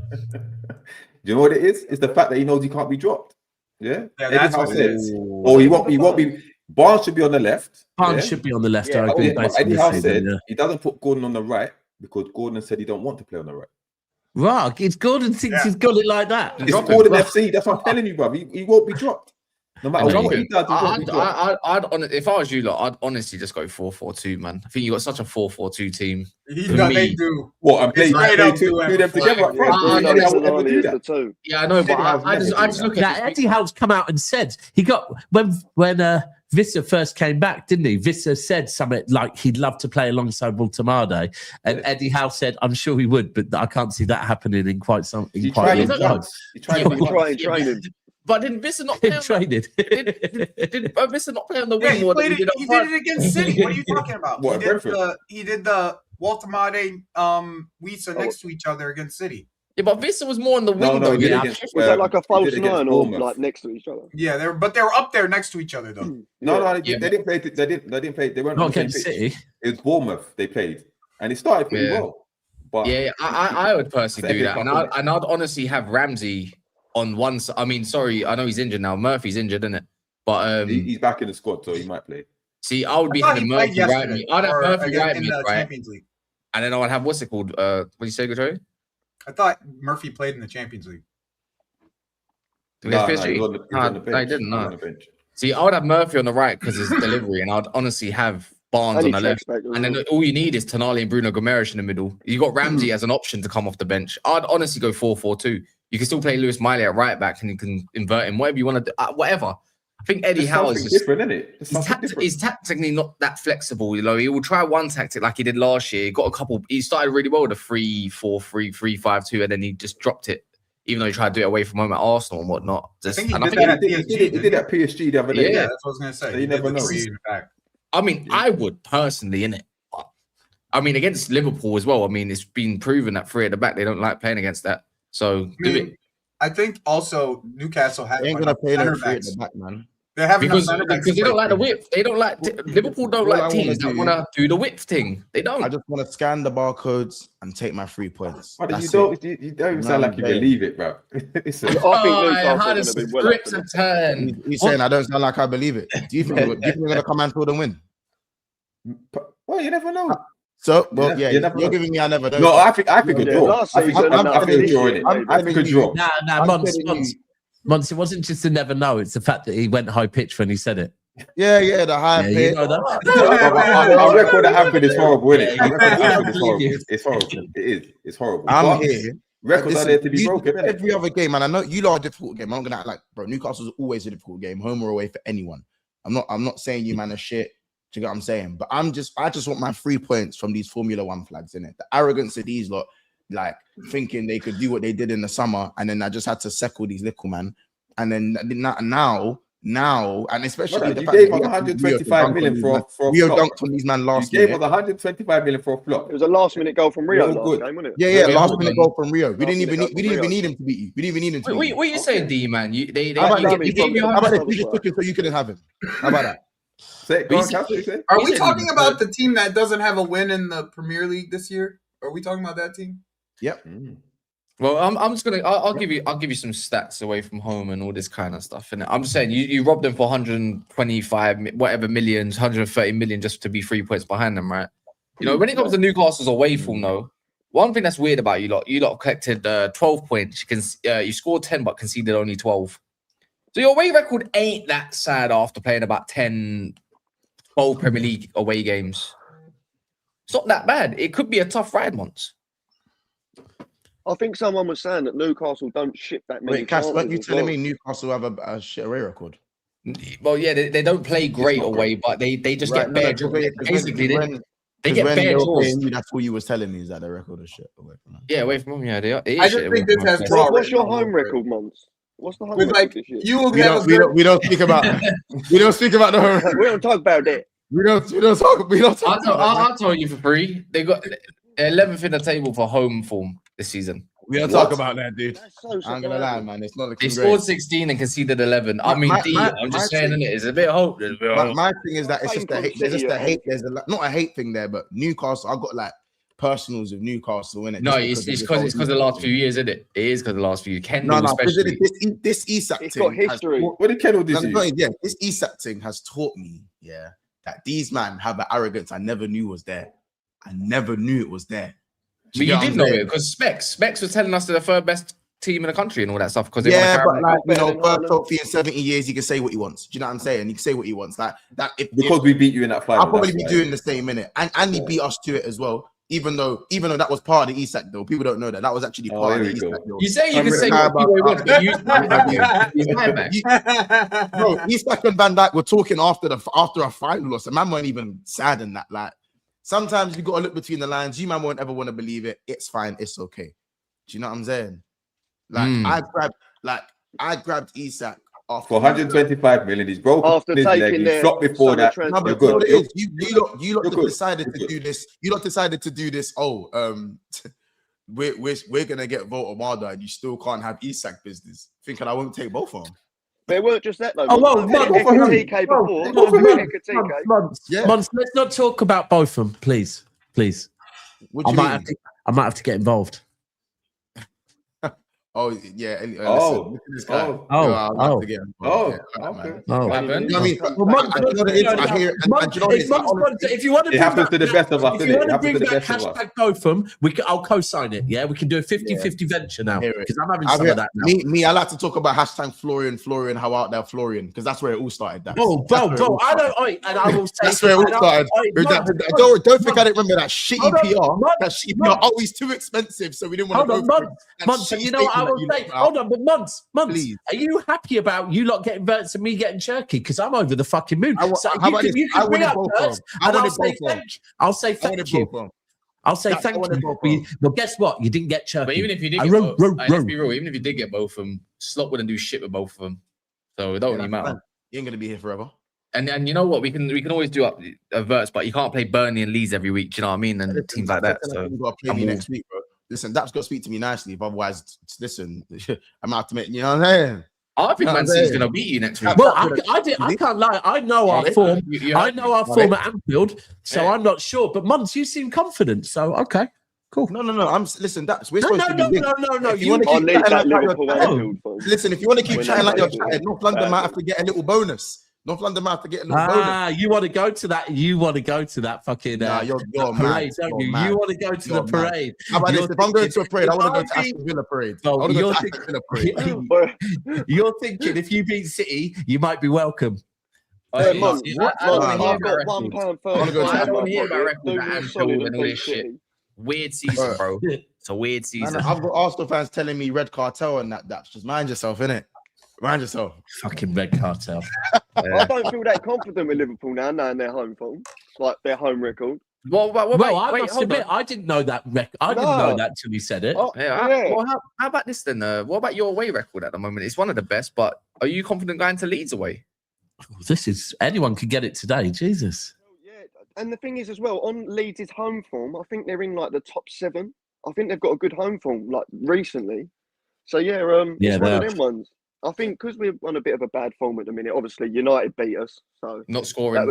Do you know what it is? It's the fact that he knows he can't be dropped. Yeah, that's what it is. Or he won't be. Barnes should be on the left. Barnes should be on the left. Yeah, I agree. Eddie Howe said he doesn't put Gordon on the right because Gordon said he don't want to play on the right. Right, it's Gordon thinks he's got it like that. It's Gordon FC. That's what I'm telling you, bro. He won't be dropped. No matter what he does, if I was you lot, I'd honestly just go 4-4-2, man. I think you got such a 4-4-2 team. They do. What? And play two of them together. Yeah, I know, but I just look at Eddie Howe's come out and said he got when Visser first came back, didn't he? Visser said something like he'd love to play alongside Waltamade, and Eddie Howe said, "I'm sure he would, but I can't see that happening in quite some." He tried training. But didn't Visser not play traded? Did Visser not play on the wing? Yeah, he did it against City. What are you talking about? He did the Waltamade Wisa next to each other against City. Yeah, but Visser was more on the wing. Was that like a false nine or like next to each other? Yeah, they were up there next to each other though. No, they didn't play. They didn't play. They weren't not against City. It was Bournemouth they played, and he started pretty well. But I would personally do that, and I'd honestly have Ramsey on one side. I mean, sorry, I know he's injured now. Murphy's injured, isn't it? But he's back in the squad, so he might play. See, I would be having Murphy right mid. I'd have Murphy right mid, right? And then I would have what's it called? What did you say, Gutierrez? I thought Murphy played in the Champions League. He was on the bench. I didn't know. See, I would have Murphy on the right because his delivery, and I'd honestly have Barnes on the left. And then all you need is Tonali and Bruno Gomes in the middle. You got Ramsey as an option to come off the bench. I'd honestly go 4-4-2. You can still play Lewis Miley at right back, and you can invert him, whatever you want to do, whatever. I think Eddie Howe is different, isn't it? He's tactically not that flexible. You know, he will try one tactic like he did last year. He got a couple. He started really well with a 3-4-3, 3-5-2, and then he just dropped it. Even though he tried to do it away from home at Arsenal and whatnot. I think he did that at PSG the other day. Yeah, that's what I was going to say. So you never know. I mean, I would personally, innit? But I mean, against Liverpool as well. I mean, it's been proven that three at the back, they don't like playing against that. So do it. I think also Newcastle ain't going to play them three at the back, man. They have because they don't like the width. They don't like Liverpool. Don't like teams that want to do the width thing. They don't. I just want to scan the barcodes and take my 3 points. You don't even sound like you believe it, bro. How does scripts turn? He's saying I don't sound like I believe it. Do you think we're going to come and pull the win? Well, you never know. So, you're giving me I never know. No, I think a draw. I think a draw in it. I think a draw. Nah, Mons, it wasn't just a never know. It's the fact that he went high pitch when he said it. Yeah, the high pitch. You know that? Our record that happened is horrible, isn't it? It's horrible. It is. It's horrible. I'm here. Records are there to be broken. Every other game, and I know you lot are a difficult game. I'm not gonna act like, bro, Newcastle's always a difficult game, home or away for anyone. I'm not saying you man are shit. Do you get what I'm saying? But I just want my 3 points from these Formula One flags in it. The arrogance of these lot, like thinking they could do what they did in the summer, and then I just had to settle these little man. And then now, and especially you gave us 125 million for Rio dunked on these man last minute. You gave us 125 million for a flop. It was a last minute goal from Rio last game, wasn't it? Yeah, last minute goal from Rio. We didn't even need him to beat you. We didn't even need him to. What are you saying, D man? You gave we just took it so you couldn't have him. How about that? Are we talking about the team that doesn't have a win in the Premier League this year? Are we talking about that team? Yep. Well, I'm just gonna. I'll give you some stats away from home and all this kind of stuff. And I'm just saying, you robbed them for 125 whatever millions, 130 million just to be 3 points behind them, right? You know, when it comes to Newcastle's away form, though, one thing that's weird about you lot collected 12 points. You scored 10 but conceded only 12. So your away record ain't that sad after playing about 10, 12 Premier League away games. It's not that bad. It could be a tough ride once. I think someone was saying that Newcastle don't ship that many. Wait, Cass, weren't you telling me Newcastle have a shit away record? Well, yeah, they don't play great away, but they just get bare draws. Basically, they get bare draws. That's what you was telling me, is that the record of shit away from them. Yeah, away from home, yeah. I just think this has. What's your home record, Mons? What's the home record this year? We don't speak about we don't speak about the home record. We don't talk about that. We don't talk. I'll tell you for free. They got 11th in the table for home form this season. We don't talk about that, dude. I'm gonna lie, man. It's not looking great. They scored 16 and conceded 11. I'm just saying, innit? It's a bit hope. My thing is that it's just a hate. There's just a hate. There's not a hate thing there, but Newcastle. I've got like personals of Newcastle in it. No, it's because of the last few years, isn't it? It is because of the last few years. Kendall, especially. This Isak thing. It's got history. What did Kendall do? Yeah, this Isak thing has taught me, that these man have an arrogance I never knew was there. I never knew it was there. But you did know it because Specs was telling us they're the third best team in the country and all that stuff. Because but like, first trophy in 70 years, he can say what he wants. Do you know what I'm saying? He can say what he wants. Because we beat you in that final. I'll probably be doing the same minute, and he beat us to it as well. Even though that was part of the Isak, though, people don't know that was actually part of the Isak. You say you can say what you want, but bro, Isak and Van Dijk were talking after a final loss. The man weren't even sad in that. Like, sometimes you got to look between the lines. You man won't ever want to believe it. It's fine. It's okay. Do you know what I'm saying? Like, I grabbed Isak for 125 million. He's broken after his leg. He flopped before that. You're good. You lot decided to do this. You lot decided to do this. We're gonna get Votamada, and you still can't have Isak business. Thinking I won't take both of them. But it weren't just that though. Let's not talk about both of them, please. What do you mean? I might have to get involved. Oh yeah. Listen, okay. If you want to, it happens to the best of us. If you want to bring back hashtag Botham, I'll co-sign it. Yeah, we can do a 50-50 venture now because I'm having some of that now. Me, I like to talk about hashtag Florian, how out there Florian, because that's where it all started. Bro, I don't. And I will say that's where it all started. Don't think I didn't remember that shitty PR. That shitty PR. Oh, he's too expensive, so we didn't want to go. Months, you know what I will say? Hold on, but months. Please. Are you happy about you lot getting Verts and me getting Jerky? Because I'm over the fucking moon. So you can bring up Verts, and I'll say thank you. I'll say thank you. But guess what? You didn't get Jerky. But even if you did get both, let's be real. Even if you did get both of them, Slot wouldn't do shit with both of them. So it don't really matter. You ain't gonna be here forever. And you know what? We can always do up Verts, but you can't play Burnley and Leeds every week. Do you know what I mean? And teams like that. So you gotta play me next week, bro. Listen, Dap's got to speak to me nicely. Otherwise, listen, I'm out to make. You know what I'm saying? I think Man City's gonna beat you next week. Well, I can't lie. I know our form. I know our form at Anfield, so I'm not sure. But Muns, you seem confident. So okay, cool. No. Listen, Dap's. We're supposed to be no. If you want to keep chatting like you're listen, if you want to keep chatting like you're chatting, North London might have to get a little bonus. North London might have to get a little bonus. You want to go to that? You want to go to that fucking you're parade, don't you? You want to go to the parade. How about this? If I'm going to a parade, I want to go to Aston Villa parade. You're thinking if you beat City, you might be welcome. I don't want to hear about record and all this shit. Weird season, bro. It's a weird season. I've got Arsenal fans telling me Red Cartel and that's just mind yourself, innit? Mind yourself. Fucking Red Cartel. I don't feel that confident with Liverpool now, knowing their home form, like their home record. I must admit, I didn't know that record. I didn't know that till you said it. How about this then? What about your away record at the moment? It's one of the best, but are you confident going to Leeds away? This is anyone could get it today. Jesus. Yeah, and the thing is as well, on Leeds' home form, I think they're in like the top 7. I think they've got a good home form, like recently. So it's one of them ones. I think because we're on a bit of a bad form at the minute. Obviously, United beat us, so not scoring. That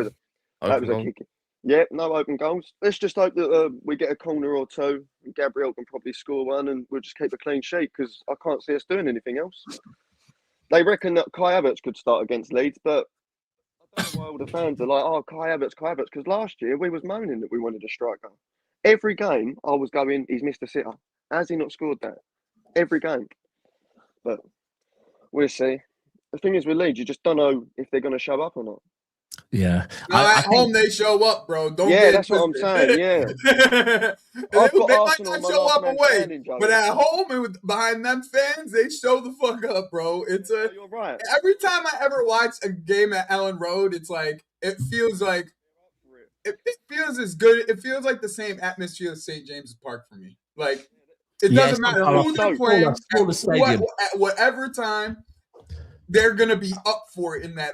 was a kick. Yeah, no open goals. Let's just hope that we get a corner or two. And Gabriel can probably score one, and we'll just keep a clean sheet because I can't see us doing anything else. They reckon that Kai Havertz could start against Leeds, but I don't know why all the fans are like, "Oh, Kai Havertz," because last year we was moaning that we wanted a striker. Every game I was going, he's missed a sitter. Has he not scored that? Every game, but. We'll see. The thing is with Leeds, you just don't know if they're going to show up or not. Yeah. At home, they show up, bro. That's what I'm saying, yeah. They might not show up away, but at home and behind them fans, they show the fuck up, bro. You're right. Every time I ever watch a game at Elland Road, it's like, it feels like, it feels as good. It feels like the same atmosphere as St. James's Park for me. Like, it doesn't matter who they're playing at whatever time, they're gonna be up for it in that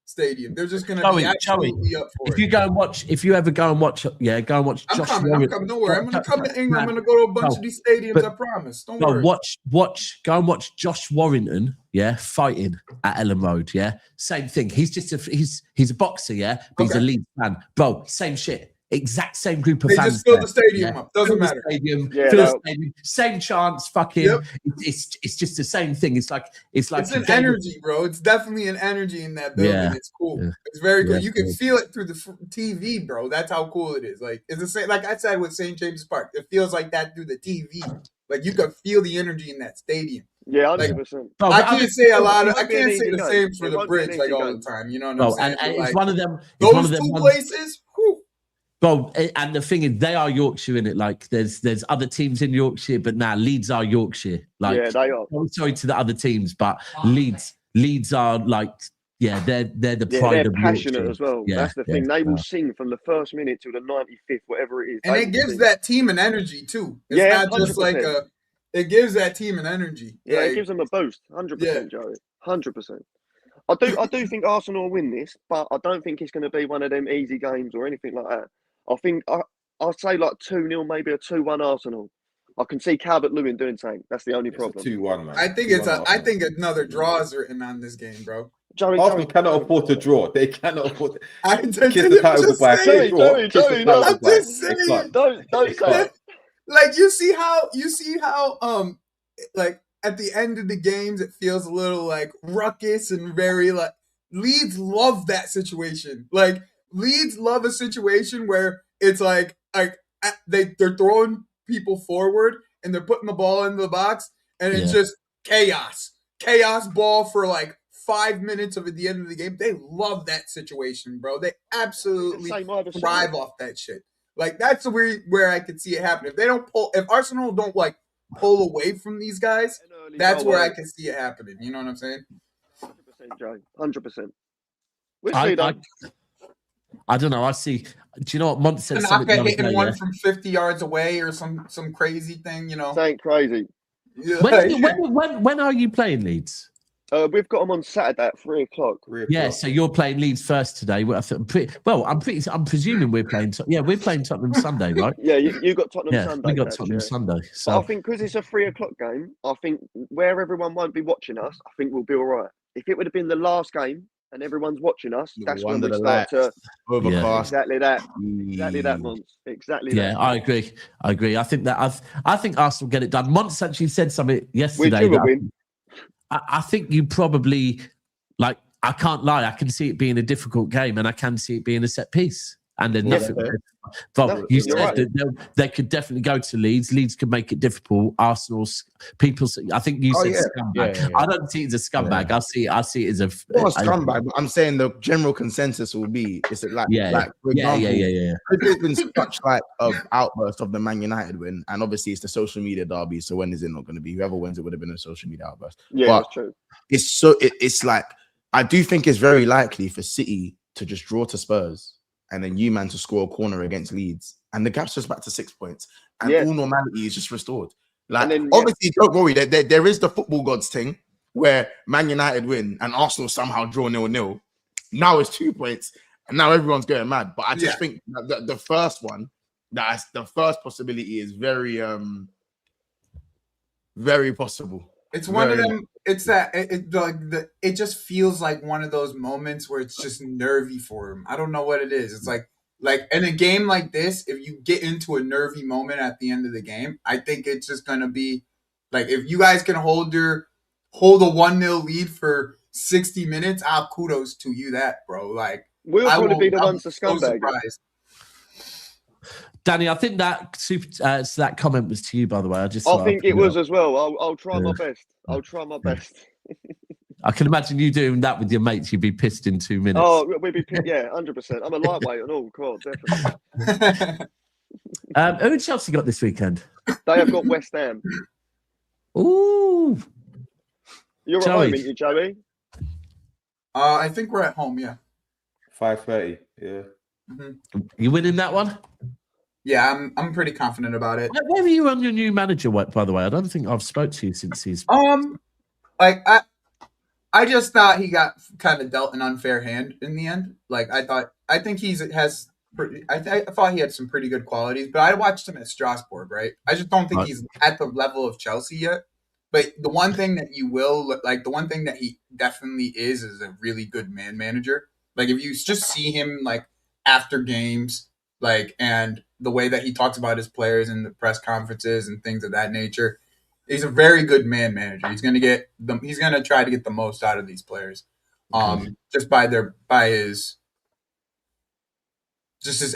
stadium. They're just gonna be absolutely up for it. If you ever go and watch, go and watch. I'm coming. Don't worry. I'm gonna come to England. I'm gonna go to a bunch of these stadiums. I promise. Don't worry. Go and watch Josh Warrington. Yeah, fighting at Elland Road. Yeah, same thing. He's just he's a boxer. Yeah, but he's a Leeds fan, bro. Same shit. Exact same group of fans. They just fill the stadium up. Doesn't matter. Stadium, same chance. Fucking. Yep. It's just the same thing. It's an energy, bro. It's definitely an energy in that building. Yeah. It's cool. Yeah. It's very cool. You can feel it through the TV, bro. That's how cool it is. Like it's the same. Like I said with St. James's Park, it feels like that through the TV. Like you can feel the energy in that stadium. Yeah, 100%. I can't say the same for the Bridge like all the time. You know what I'm saying? And it's one of them. Those two places. Well, and the thing is, they are Yorkshire in it. Like, there's other teams in Yorkshire, but now Leeds are Yorkshire. Like, yeah, they are. I'm sorry to the other teams, but Leeds are like, they're the pride of Yorkshire. They're passionate as well. Yeah, that's the thing. They will sing from the first minute to the 95th, whatever it is. And it gives that team an energy too. It's not just 100%. Like it gives that team an energy. Yeah, it gives them a boost. 100%, Joey. 100%. I do think Arsenal will win this, but I don't think it's going to be one of them easy games or anything like that. I think I'll say like 2-0, maybe a 2-1 Arsenal. I can see Calvert-Lewin doing something. That's the only problem. 2-1, man. I think another draw is written on this game, bro. Arsenal cannot afford to draw. They cannot afford to kiss the title goodbye. Joey, I'm just saying. Don't say that. Like you see how like at the end of the games it feels a little like ruckus and very like Leeds love that situation. Like Leeds love a situation where it's like they're throwing people forward and they're putting the ball into the box and it's just chaos ball for like 5 minutes of at the end of the game. They love that situation, bro. They absolutely thrive off that shit. Like that's where I could see it happen. If they don't if Arsenal don't like pull away from these guys, that's where I can see it happening. You know what I'm saying? 100%, Joe. 100%. I don't know. I see. Do you know what Mont said? Tanaka hitting one from 50 yards away or some crazy thing. You know, ain't crazy. When are you playing Leeds? We've got them on Saturday at 3:00. Yeah, so you're playing Leeds first today. I'm presuming we're playing. We're playing Tottenham Sunday, right? Yeah, you got Tottenham Sunday. We got Tottenham Sunday. So I think because it's a 3:00 game, I think where everyone won't be watching us, I think we'll be all right. If it would have been the last game and everyone's watching us, that's when we start to overcast. Exactly that, Mons. Exactly that. Yeah, I agree. I think Arsenal get it done. Mons actually said something yesterday. I think you probably, like, I can't lie, I can see it being a difficult game and I can see it being a set piece. And then nothing. But you said that they could definitely go to Leeds. Leeds could make it difficult. Arsenal's people. I think you said scumbag. Yeah. I don't see it as a scumbag. I see it as a scumbag. But I'm saying the general consensus will be it's like for example, there's been such like of outburst of the Man United win, and obviously it's the social media derby. So when is it not going to be? Whoever wins it would have been a social media outburst. Yeah, but that's true. It's like I do think it's very likely for City to just draw to Spurs. And then man to score a corner against Leeds. And the gap's just back to 6 points. And all normality is just restored. Like, obviously, don't worry, there is the football gods thing where Man United win and Arsenal somehow draw 0-0. Now it's 2 points. And now everyone's going mad. But I just think that the first one, that's the first possibility is very, very possible. It's one of them. It's that it just feels like one of those moments where it's just nervy for him. I don't know what it is. It's like in a game like this, if you get into a nervy moment at the end of the game, I think it's just gonna be like if you guys can hold a 1-0 lead for 60 minutes, kudos to you, that bro. Like we'll probably be the ones to scumbag. Danny, I think that comment was to you, by the way. I think it was as well. I'll try my best. I'll try my best. I can imagine you doing that with your mates. You'd be pissed in 2 minutes. Oh, we'd be pissed. Yeah, 100%. I'm a lightweight and all. Cool, definitely. Who Chelsea got this weekend? They have got West Ham. Ooh. You're at home, aren't you, Joey? I think we're at home, yeah. 5:30, yeah. Mm-hmm. You winning that one? Yeah, I'm pretty confident about it. Where are you on your new manager work, by the way? I don't think I've spoke to you since he's like I just thought he got kind of dealt an unfair hand in the end. Like I thought I thought he had some pretty good qualities, but I watched him at Strasbourg, right? I just don't think he's at the level of Chelsea yet. But the one thing that the one thing that he definitely is a really good manager. Like if you just see him like after games, like and the way that he talks about his players in the press conferences and things of that nature, he's a very good manager. He's going to try to get the most out of these players, just by his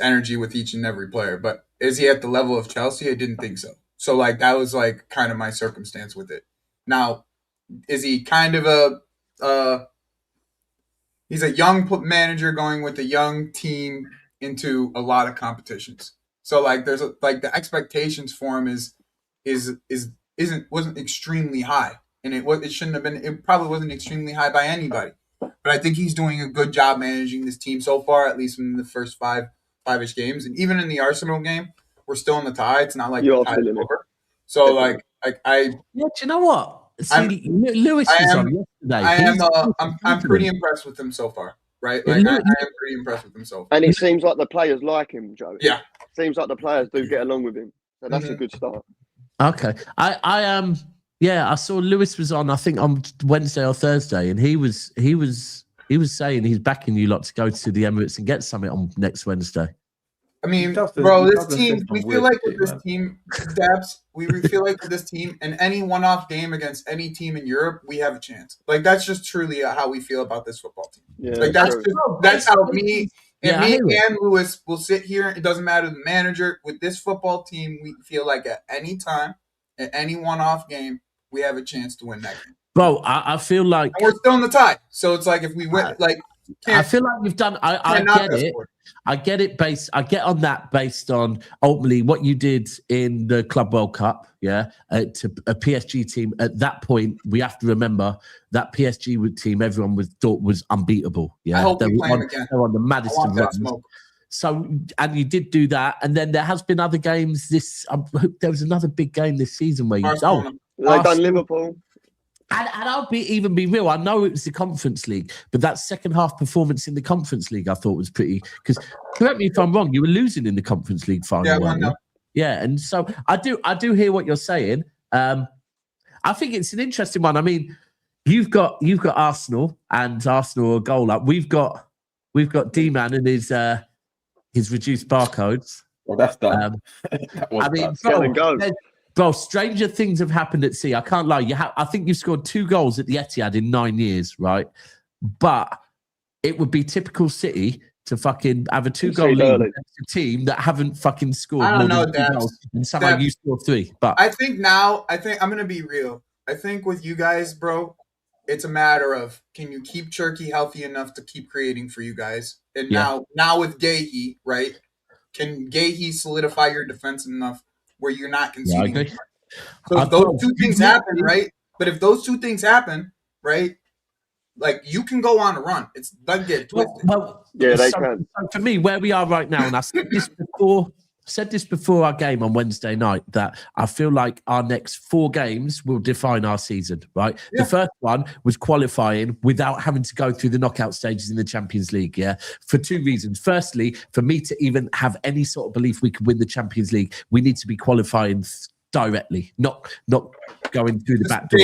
energy with each and every player. But is he at the level of Chelsea? I didn't think so. So like that was like kind of my circumstance with it. Now, is he kind of he's a young manager going with a young team into a lot of competitions. So like there's the expectations for him wasn't extremely high, and it shouldn't have been. It probably wasn't extremely high by anybody. But I think he's doing a good job managing this team so far, at least in the first five-ish games, and even in the Arsenal game, we're still in the tie. It's not like the tie is over. So like yeah, do you know what? See, Lewis was on yesterday. I'm pretty impressed with him so far. Right, like I am pretty impressed with him so far. And it seems like the players like him, Joe. Yeah, seems like the players do get along with him. So that's a good start. Okay, I saw Lewis was on. I think on Wednesday or Thursday, and he was He was saying he's backing you lot to go to the Emirates and get something on next Wednesday. I mean, bro, this team, we feel like with this team, Dabs, we feel like with this team, in any one-off game against any team in Europe, we have a chance. Like, that's just truly how we feel about this football team. Yeah, like, that's how me and Lewis will sit here. It doesn't matter the manager. With this football team, we feel like at any time, at any one-off game, we have a chance to win that game. Bro, I feel like... And we're still in the tie. So it's like if we win, like... I feel like you've done... I get it. I get it I get on that based on ultimately what you did in the Club World Cup, to a PSG team. At that point, we have to remember that PSG team everyone thought was unbeatable. Yeah, I hope we play them again. They're on the maddest of runs. So, and you did do that, and then there has been other games. There was another big game this season where they've done Liverpool. And I'll even be real. I know it was the Conference League, but that second half performance in the Conference League I thought was pretty. Because correct me if I'm wrong, you were losing in the Conference League final. Yeah, and so I do hear what you're saying. I think it's an interesting one. I mean, you've got Arsenal and Arsenal are goal up. We've got D-Man and his reduced barcodes. Well, that's done. I mean, bro, stranger things have happened at sea. I can't lie. I think you've scored 2 goals at the Etihad in 9 years, right? But it would be typical City to fucking have a 2-goal lead against a team that haven't fucking scored. I don't know, Dad. And somehow you scored 3. But I think I'm gonna be real. I think with you guys, bro, it's a matter of can you keep Cherky healthy enough to keep creating for you guys? And now with Gahey, right? Can Gahey solidify your defense enough where you're not conceding? Yeah, so if those two things happen, right? But if those two things happen, right? Like you can go on a run. It doesn't get twisted. They can. So for me, where we are right now, and I said this before our game on Wednesday night, that I feel like our next 4 games will define our season, right? Yeah. The first one was qualifying without having to go through the knockout stages in the Champions League, for 2 reasons. Firstly, for me to even have any sort of belief we could win the Champions League, we need to be qualifying directly, not going through the back door.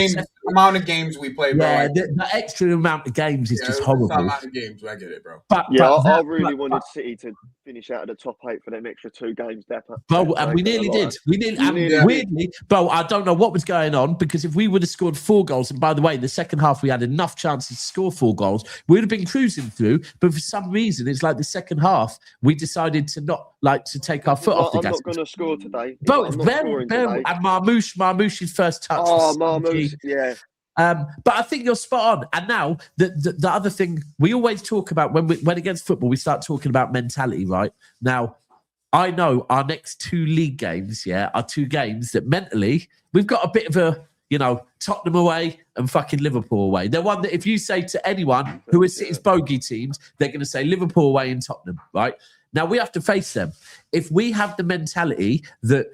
The amount of games we play, bro. Yeah, the extra amount of games is just horrible. The amount of games, I get it, bro. I really wanted City to finish out of the top 8 for them extra 2 games. Bro, and we nearly did. Weirdly, bro, I don't know what was going on, because if we would have scored 4 goals, and by the way, in the second half we had enough chances to score 4 goals, we would have been cruising through. But for some reason, it's like the second half we decided to not to take our foot off the gas. I'm not going to score today. Bro, and Marmoush's first touch. Oh, Marmoush, yeah. But I think you're spot on. And now the other thing we always talk about when against football, we start talking about mentality, right? Now, I know our next 2 league games, are 2 games that mentally we've got a bit of a, Tottenham away and fucking Liverpool away. They're one that if you say to anyone who is City's bogey teams, they're going to say Liverpool away and Tottenham, right? Now we have to face them. If we have the mentality that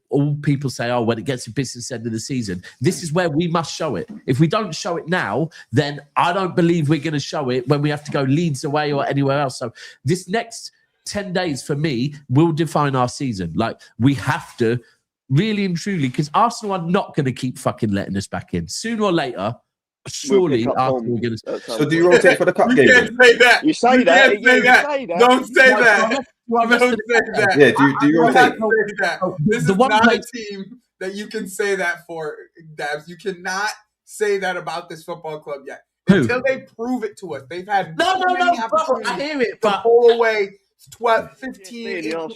all people say, when it gets to business end of the season, this is where we must show it. If we don't show it now, then I don't believe we're going to show it when we have to go Leeds away or anywhere else. So this next 10 days for me will define our season. Like we have to really and truly, because Arsenal are not going to keep fucking letting us back in. Sooner or later, surely Arsenal are going to... So do you rotate for the cup game? You can't say that. You say that. You say that. Don't say that. Don't say that. Yeah, do you rotate? This is not a team that you can say that for, Dabs. You cannot say that about this football club yet. Until they prove it to us. They've had no, bro, I hear it, but pull away 12, 15, until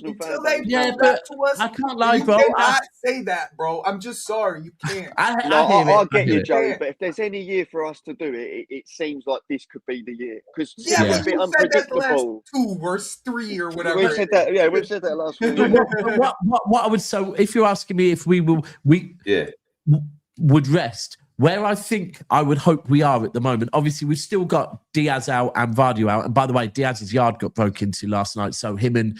they prove that to us. I can't lie, bro. You cannot say that, bro. I'm just sorry. You can't. I get you, Joe, but if there's any year for us to do it, it seems like this could be the year. Because it's a bit unpredictable. 2 versus 3 or whatever. We've said that, we've said that last week. What I would say, if you're asking me if we would rest, where I think I would hope we are at the moment, obviously we've still got Diaz out and Vardy out. And by the way, Diaz's yard got broken into last night. So him and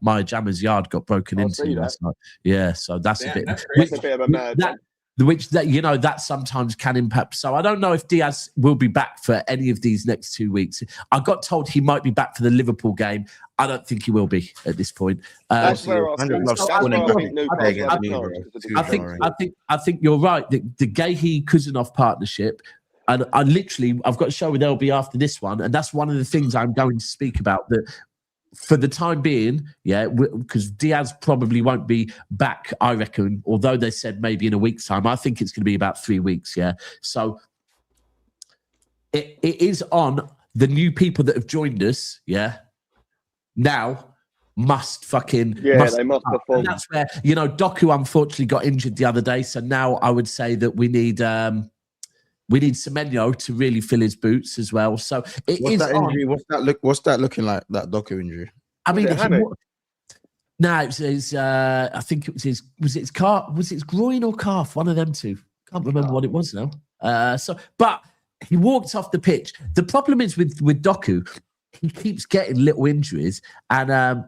Maya Jammer's yard got broken into last night. Yeah, so that's a bit of a mad that sometimes can impact. So I don't know if Diaz will be back for any of these next 2 weeks. I got told he might be back for the Liverpool game. I don't think he will be at this point. That's where I think you're right. The Gahey-Kuzanov partnership And I've got a show with LB after this one, and that's one of the things I'm going to speak about. That for the time being, because Diaz probably won't be back, I reckon. Although they said maybe in a week's time, I think it's going to be about 3 weeks. Yeah, so it is on the new people that have joined us. Yeah, now. They must perform. And that's where Dorgu unfortunately got injured the other day, so now I would say that we need Semenyo to really fill his boots as well. So what's that injury? What's that looking like? That Dorgu injury? I mean, I think it was his calf. Was it his groin or calf? One of them two. Can't remember what it was now. But he walked off the pitch. The problem is with Dorgu, he keeps getting little injuries, and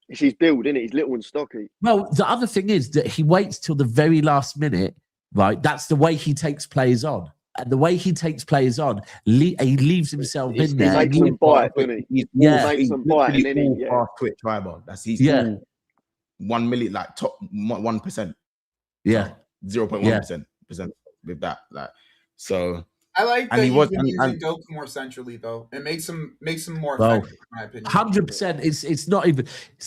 it's his build, isn't it? He's little and stocky. Well, the other thing is that he waits till the very last minute, right? That's the way he takes players on. And the way he takes players on, he leaves himself in there. He makes them bite, doesn't he? He makes them bite. And then he fast twitch driver. That's he's all 1 million, like top 1%. Yeah. 0.1% with that. Like, so I like that he's been using Dorgu more centrally, though. It makes him more effective, in my opinion. 100%. It's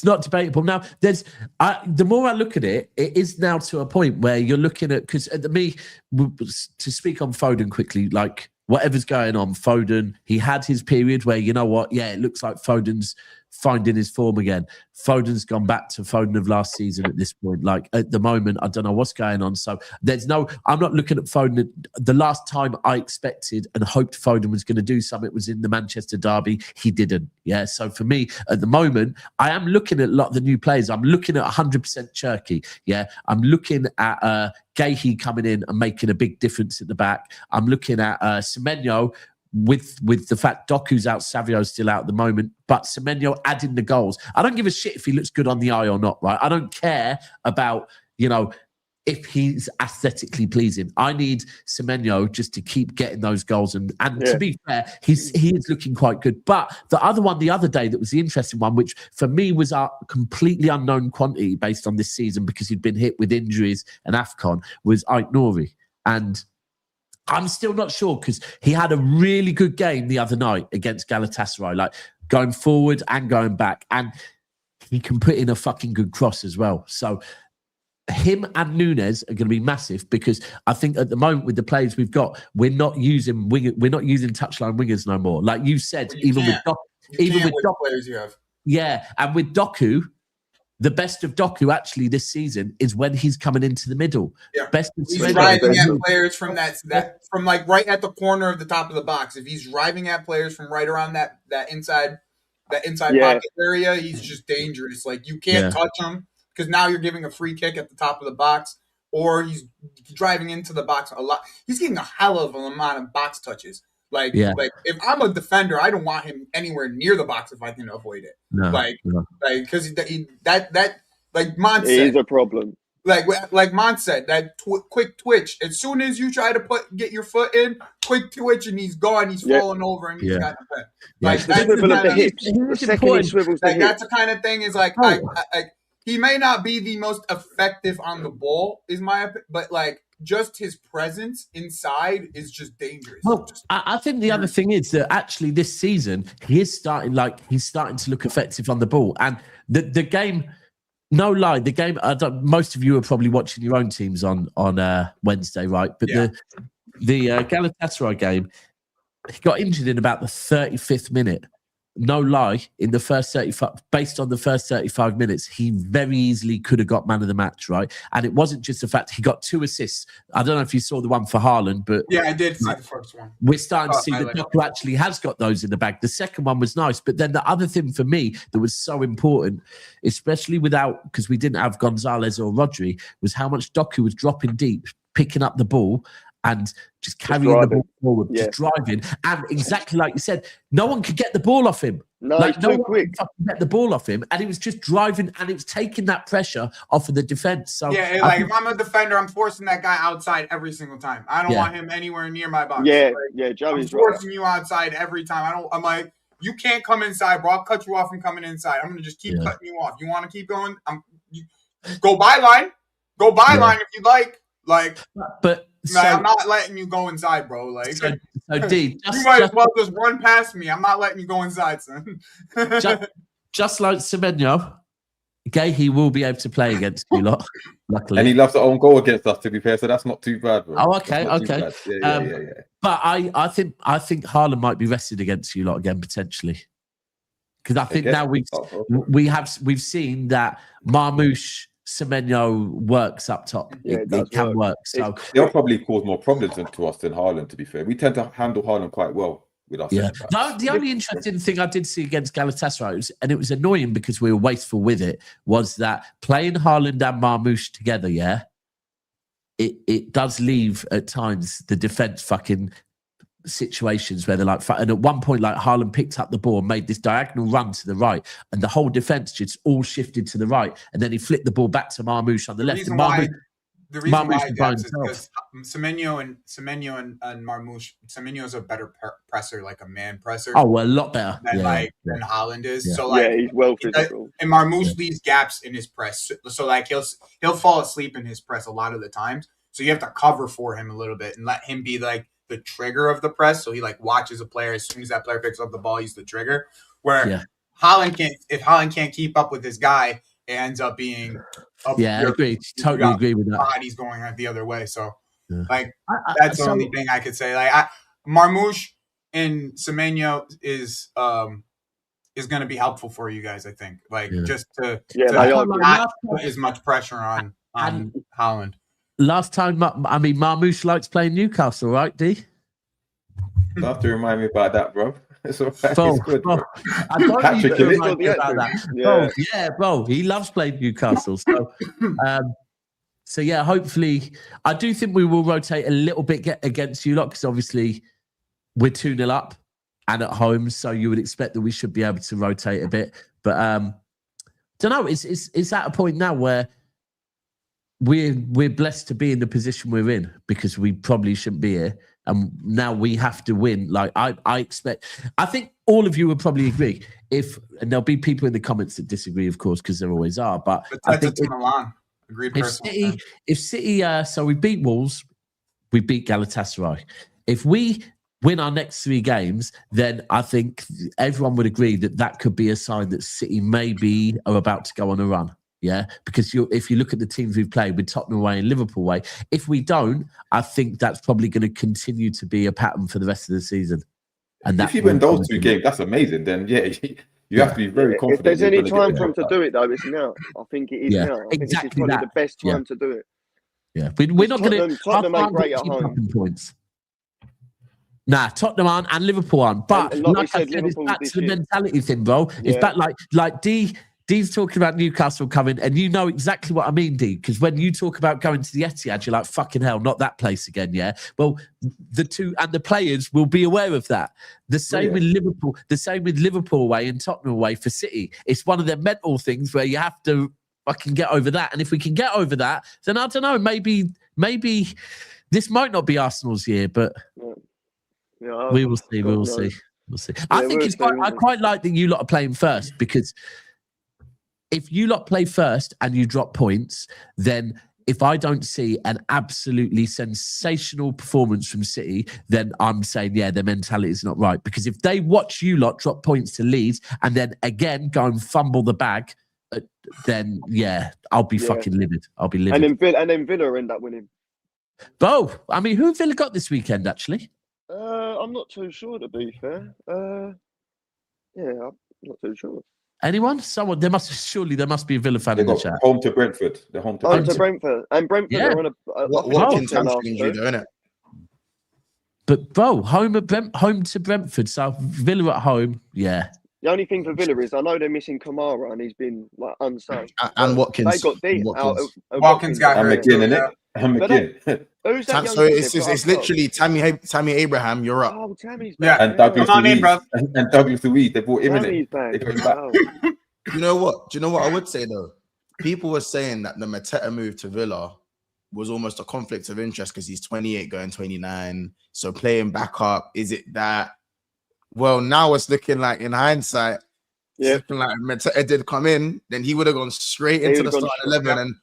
not debatable. Now, the more I look at it, it is now to a point where you're looking at, because to speak on Foden quickly, like whatever's going on, Foden, he had his period where, you know what, it looks like Foden's finding his form again. Foden's gone back to Foden of last season at this point. Like at the moment, I don't know what's going on. So I'm not looking at Foden. The last time I expected and hoped Foden was going to do something was in the Manchester derby. He didn't. Yeah. So for me at the moment, I am looking at a lot of the new players. I'm looking at 100% Cherky. Yeah. I'm looking at Gahey coming in and making a big difference at the back. I'm looking at Semenyo, with the fact Doku's out, Savio's still out at the moment, but Semenyo adding the goals. I don't give a shit if he looks good on the eye or not, right? I don't care about, if he's aesthetically pleasing. I need Semenyo just to keep getting those goals. And to be fair, he is looking quite good. But the other one the other day that was the interesting one, which for me was a completely unknown quantity based on this season because he'd been hit with injuries and AFCON, was Ait Nouri. And I'm still not sure because he had a really good game the other night against Galatasaray, like going forward and going back. And he can put in a fucking good cross as well. So him and Nunes are going to be massive because I think at the moment with the players we've got, we're not using touchline wingers no more. Like you said, even with the players you have. Yeah, and with Dorgu, the best of Dorgu actually this season is when he's coming into the middle. Yeah. He's driving at players from from like right at the corner of the top of the box. If he's driving at players from right around that inside pocket area, he's just dangerous. Like you can't touch him because now you're giving a free kick at the top of the box, or he's driving into the box a lot. He's getting a hell of an amount of box touches. Like if I'm a defender, I don't want him anywhere near the box if I can avoid it. Because that like Mont said, is a problem. Like Mont said, that quick twitch. As soon as you try to get your foot in, quick twitch, and he's gone. He's falling over, and he's got the pen. Like that's the kind of thing. Is like he may not be the most effective on the ball, is my opinion, but like. Just his presence inside is just dangerous. Well, I think the other thing is that actually this season he's starting to look effective on the ball. And the game, no lie, the game. Most of you are probably watching your own teams on Wednesday, right? But the Galatasaray game, he got injured in about the 35th minute. No lie, in the first 35, based on the first 35 minutes, he very easily could have got man of the match, right? And it wasn't just the fact he got 2 assists. I don't know if you saw the one for Haaland, but yeah, I did see the first one. We're starting to see that Dorgu actually has got those in the bag. The second one was nice, but then the other thing for me that was so important, especially because we didn't have Gonzalez or Rodri, was how much Dorgu was dropping deep, picking up the ball, and just carrying the ball forward, just driving. And exactly like you said, no one could get the ball off him. No, no one could get the ball off him. And he was just driving, and it was taking that pressure off of the defense. So if I'm a defender, I'm forcing that guy outside every single time. I don't want him anywhere near my box. Joey's forcing you outside every time. I'm like, you can't come inside, bro. I'll cut you off from coming inside. I'm gonna just keep cutting you off. You want to keep going? Go byline. If you like. But I'm not letting you go inside, bro. Like, so D, you might as well just run past me. I'm not letting you go inside, son. just like Semenyo, he will be able to play against you lot, luckily. And he loves the own goal against us, to be fair, so that's not too bad, bro. Oh, okay. Yeah. But I think Haaland might be rested against you lot again, potentially. Because I think now we've seen that Marmoush Semenyo works up top. It can work. So they'll probably cause more problems to us than Haaland, to be fair. We tend to handle Haaland quite well with us. Yeah. The only interesting thing I did see against Galatasaray, and it was annoying because we were wasteful with it, was that playing Haaland and Marmoush together, it does leave at times the defence fucking situations where they're like, and at one point, like Haaland picked up the ball and made this diagonal run to the right, and the whole defence just all shifted to the right, and then he flicked the ball back to Marmoush on the left. The reason why is because Semenyo and Marmoush, Semenyo is a better presser, like a man presser. Oh, well, a lot better than than Haaland is. Yeah. So like, he's well physical. And Marmoush leaves gaps in his press, so like he'll fall asleep in his press a lot of the times. So you have to cover for him a little bit and let him be like the trigger of the press. So he like watches a player. As soon as that player picks up the ball, he's the trigger. Where Haaland can't. If Haaland can't keep up with his guy, it ends up being. I agree. Totally agree with that. Body's going the other way. So, like, that's the only thing I could say. Like, Marmoush and Semenyo is going to be helpful for you guys. I think, like, just to not put as much pressure on Haaland. Last time, Marmoush likes playing Newcastle, right, D? You have to remind me about that, bro. It's all right. Bro, it's good, bro. I don't need to remind me about that. Bro, he loves playing Newcastle. So, hopefully, I do think we will rotate a little bit against you lot because obviously we're 2-0 up and at home, so you would expect that we should be able to rotate a bit. But don't know. It's at a point now where we're blessed to be in the position we're in because we probably shouldn't be here. And now we have to win. Like I think all of you would probably agree. And there'll be people in the comments that disagree, of course, because there always are. But I think if City, so we beat Wolves, we beat Galatasaray. If we win our next 3 games, then I think everyone would agree that could be a sign that City maybe are about to go on a run. Yeah, because if you look at the teams we've played with Tottenham away and Liverpool away, if we don't, I think that's probably going to continue to be a pattern for the rest of the season. And if you win those 2 games, that's amazing. Then you have to be very confident. If there's any time for him to do it, though, it's now. I think it is now. I think exactly. This is probably the best time to do it. Yeah, we're not going to. Tottenham ain't great at home. Points. Nah, Tottenham aren't and Liverpool aren't. But like I said, it's back to the mentality thing, bro. It's back like D's talking about Newcastle coming, and you know exactly what I mean, D, because when you talk about going to the Etihad, you're like, fucking hell, not that place again, yeah? Well, the players will be aware of that. The same with Liverpool away and Tottenham away for City. It's one of their mental things where you have to fucking get over that. And if we can get over that, then I don't know, maybe this might not be Arsenal's year, but we will see. We'll see. I think I quite like that you lot are playing first because if you lot play first and you drop points, then if I don't see an absolutely sensational performance from City, then I'm saying, their mentality is not right. Because if they watch you lot drop points to Leeds and then again go and fumble the bag, then I'll be fucking livid. I'll be livid. And then Villa end up winning. Who Villa got this weekend, actually? I'm not too sure, to be fair. I'm not too sure. Anyone? Someone? There must be a Villa fan in the chat. Home to Brentford. They're home to Brentford. And Brentford are on what hamstring injury, though, innit? But bro, home to Brentford. So Villa at home, The only thing for Villa is I know they're missing Kamara and he's been like unsung. And Watkins. They got deep out of Watkins got hurt. And McGinn. Who's that? So it's literally Tammy Abraham. You're up. Oh, Tammy's back. And Douglas Luiz. And Douglas Luiz. They brought him in. You know what? Do you know what I would say though? People were saying that the Mateta move to Villa was almost a conflict of interest because he's 28 going 29. So playing backup, is it that? Well, now it's looking like in hindsight, it's looking like Mateta did come in, then he would have gone straight into the starting 11 and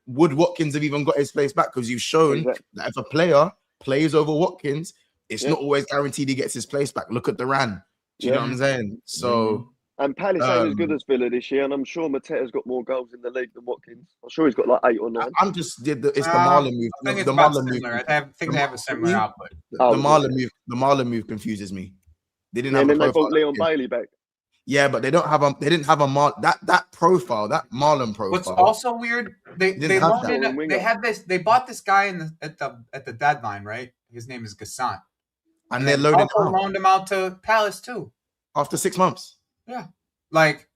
would Watkins have even got his place back? Because you've shown that if a player plays over Watkins, it's not always guaranteed he gets his place back. Look at Duran. Do you know what I'm saying? So. And Palace ain't as good as Villa this year, and I'm sure Mateta's got more goals in the league than Watkins. I'm sure he's got like 8 or 9. I'm just it's the Marlon move. I think the Marlon move. I think they have a similar output. The Marlon move confuses me. They didn't have. And a then they profile brought Leon Bailey back. Yeah, but they didn't have a that profile, that Marlon profile. What's also weird, they bought this guy at the deadline, right? His name is Gassan. And they're loading also loaned him out to Palace too. After 6 months. Yeah. Like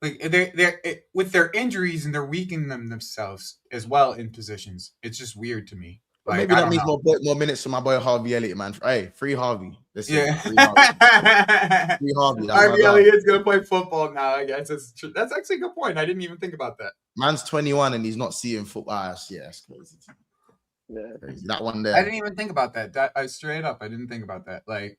they're with their injuries and they're weakening themselves as well in positions. It's just weird to me. Like, maybe that means more minutes for my boy Harvey Elliott, man. Hey, free Harvey. Free Harvey. Harvey Elliott's gonna play football now. I guess that's actually a good point. I didn't even think about that. Man's 21 and he's not seeing football. Yeah, that's crazy. Yeah, crazy. That one there. I didn't even think about that. I straight up, I didn't think about that. Like,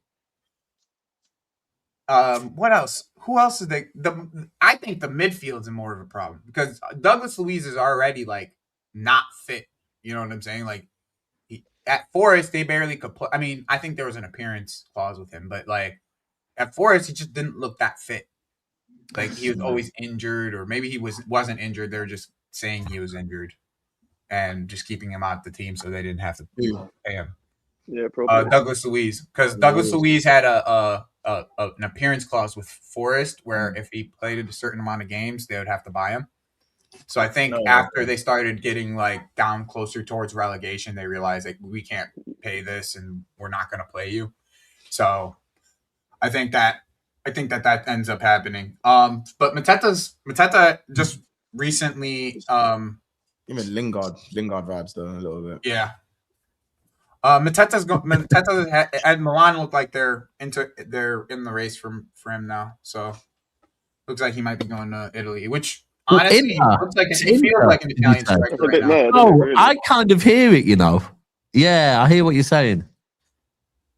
what else? Who else is I think the midfield's more of a problem because Douglas Luiz is already like not fit. You know what I'm saying? Like at Forest, they barely could play. I mean, I think there was an appearance clause with him, but like at Forest, he just didn't look that fit. Like he was always injured, or maybe he wasn't injured. They were just saying he was injured and just keeping him out the team so they didn't have to pay him. Yeah, probably. Douglas Luiz, because Douglas Luiz had an appearance clause with Forest where if he played a certain amount of games, they would have to buy him. So I think after they started getting like down closer towards relegation, they realized like we can't pay this and we're not going to play you. So I think that ends up happening. But Mateta just recently even Lingard vibes though a little bit. Yeah. Mateta at Milan look like they're in the race for him now. So looks like he might be going to Italy, which honestly looks like he feels like an Italian striker right now. Oh, I kind of hear it, you know. Yeah, I hear what you're saying.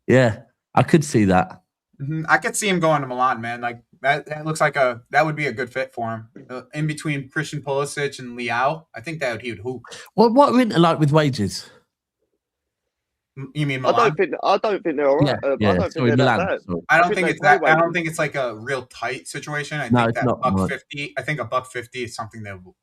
Yeah, I could see that. Mm-hmm. I could see him going to Milan, man. Like that looks like that would be a good fit for him. In between Christian Pulisic and Leao, I think he would hoop. Well, what are Inter like with wages? You mean Milan? I don't think they're all right. Yeah. I don't think they're that. I don't think it's that. I don't think it's like a real tight situation. I think that $150. I think $150 is something they'll.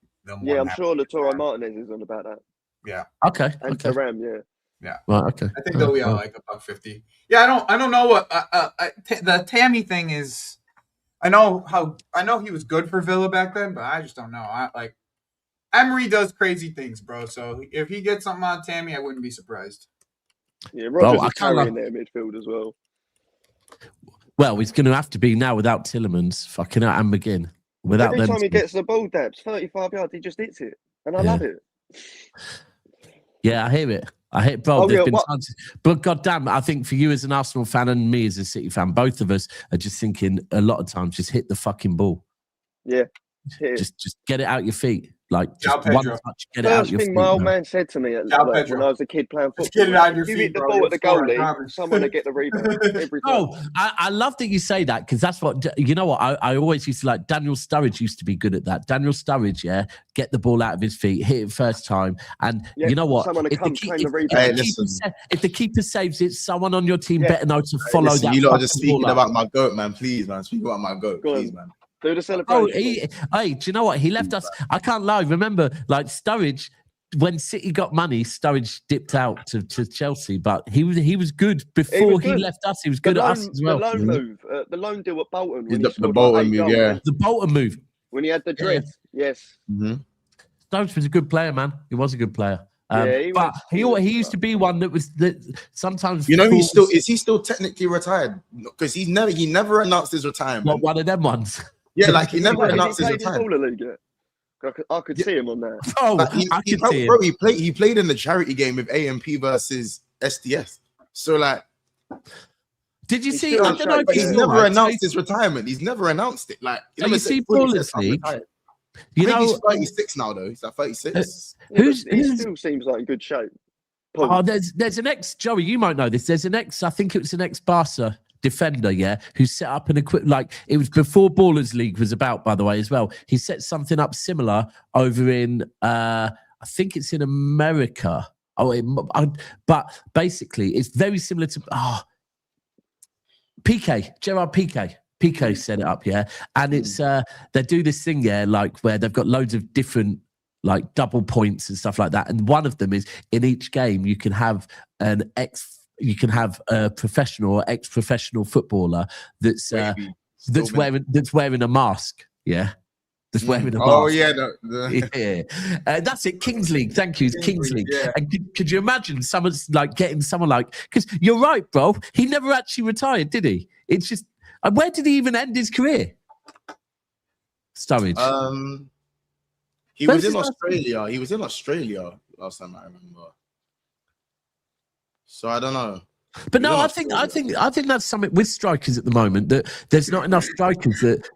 Yeah, I'm sure Lautaro Martinez is on about that. Yeah. Okay. And Thuram, yeah. Well, okay. I think they'll be like $150. Yeah, I don't know what the Tammy thing is. I know he was good for Villa back then, but I just don't know. Emery does crazy things, bro. So if he gets something on Tammy, I wouldn't be surprised. Yeah, Rogers is carrying their midfield as well. Well, he's going to have to be now without Tillemans, fucking out and McGinn. Every time he gets the ball, Dabs, 35 yards, he just hits it. And I love it. Yeah, I hear it. Bro, there's been times. But goddamn, I think for you as an Arsenal fan and me as a City fan, both of us are just thinking a lot of times, just hit the fucking ball. Yeah. Just get it out your feet. Like, just one touch, get it out your feet. First thing my old man said to me when I was a kid playing football, get it out your feet, you hit the ball at the goalie, someone to get the rebound every time. Oh, I love that you say that because that's what, you know what, I always used to like, Daniel Sturridge used to be good at that. Daniel Sturridge, get the ball out of his feet, hit it first time. And you know what? If the keeper saves it, someone on your team better know to follow that. You lot are just speaking about my GOAT, man. Please, man. Speak about my GOAT, please, man. Do the celebration. Hey, do you know what? He left us. I can't lie. Remember, like Sturridge, when City got money, Sturridge dipped out to Chelsea, but he was good before he left us. He was good at us as well. The loan move, the loan deal at Bolton. The Bolton move, The Bolton move. When he had the drift, yes. Mm-hmm. Sturridge was a good player, man. He was a good player. He used to be one that sometimes. You know, is he still technically retired? Because he never announced his retirement. What, one of them ones? Yeah, like he never announced his retirement. I could see him on that. Oh, I could see him. He played in the charity game with AMP versus SDS. So like, did you see? I don't know if he's never announced his retirement. He's never announced it. Like, you see, Ballers League. I think he's 36 now, though. He's like 36. He still seems like in good shape. Oh, there's an ex, Joey, you might know this. There's an ex, I think it was an ex-Barca defender, who set up an like, it was before Ballers League was about, by the way, as well. He set something up similar over in, I think it's in America. But basically, it's very similar to Gerard Piqué. Piqué set it up, yeah, and it's they do this thing, yeah, like where they've got loads of different like double points and stuff like that, and one of them is in each game you can have a professional or ex-professional footballer that's wearing a mask, yeah. That's wearing a mask. Oh yeah, yeah. That's it. Kings League. Thank you. It's Kings League. Yeah. And could you imagine someone's like getting someone like? Because you're right, bro. He never actually retired, did he? It's just where did he even end his career? Sturridge. He was in Australia. He was in Australia last time I remember. So I don't know. But no, I think that's something with strikers at the moment, that there's not enough strikers that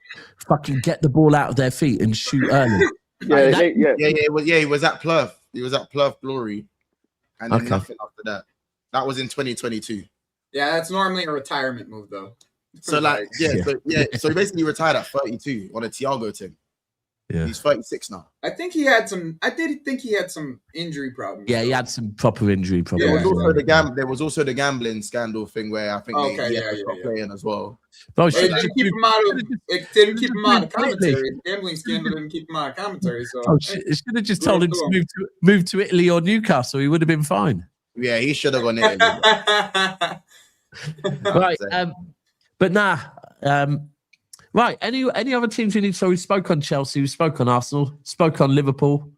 fucking get the ball out of their feet and shoot early. He was at Plymouth. He was at Plymouth Glory, and then nothing after that. That was in 2022. Yeah, that's normally a retirement move, though. So so he basically retired at 32 on a Thiago team. Yeah. He's 36 now. I did think he had some injury problems. Yeah, he had some proper injury problems. There was also the gambling scandal thing where I think he stopped playing as well. It didn't keep him out of commentary. Gambling scandal didn't keep him out of commentary. So it should have just told him to move to Italy or Newcastle. He would have been fine. Yeah, he should have gone Italy. Right, but nah. Right, any other teams we need? So we spoke on Chelsea, we spoke on Arsenal, spoke on Liverpool.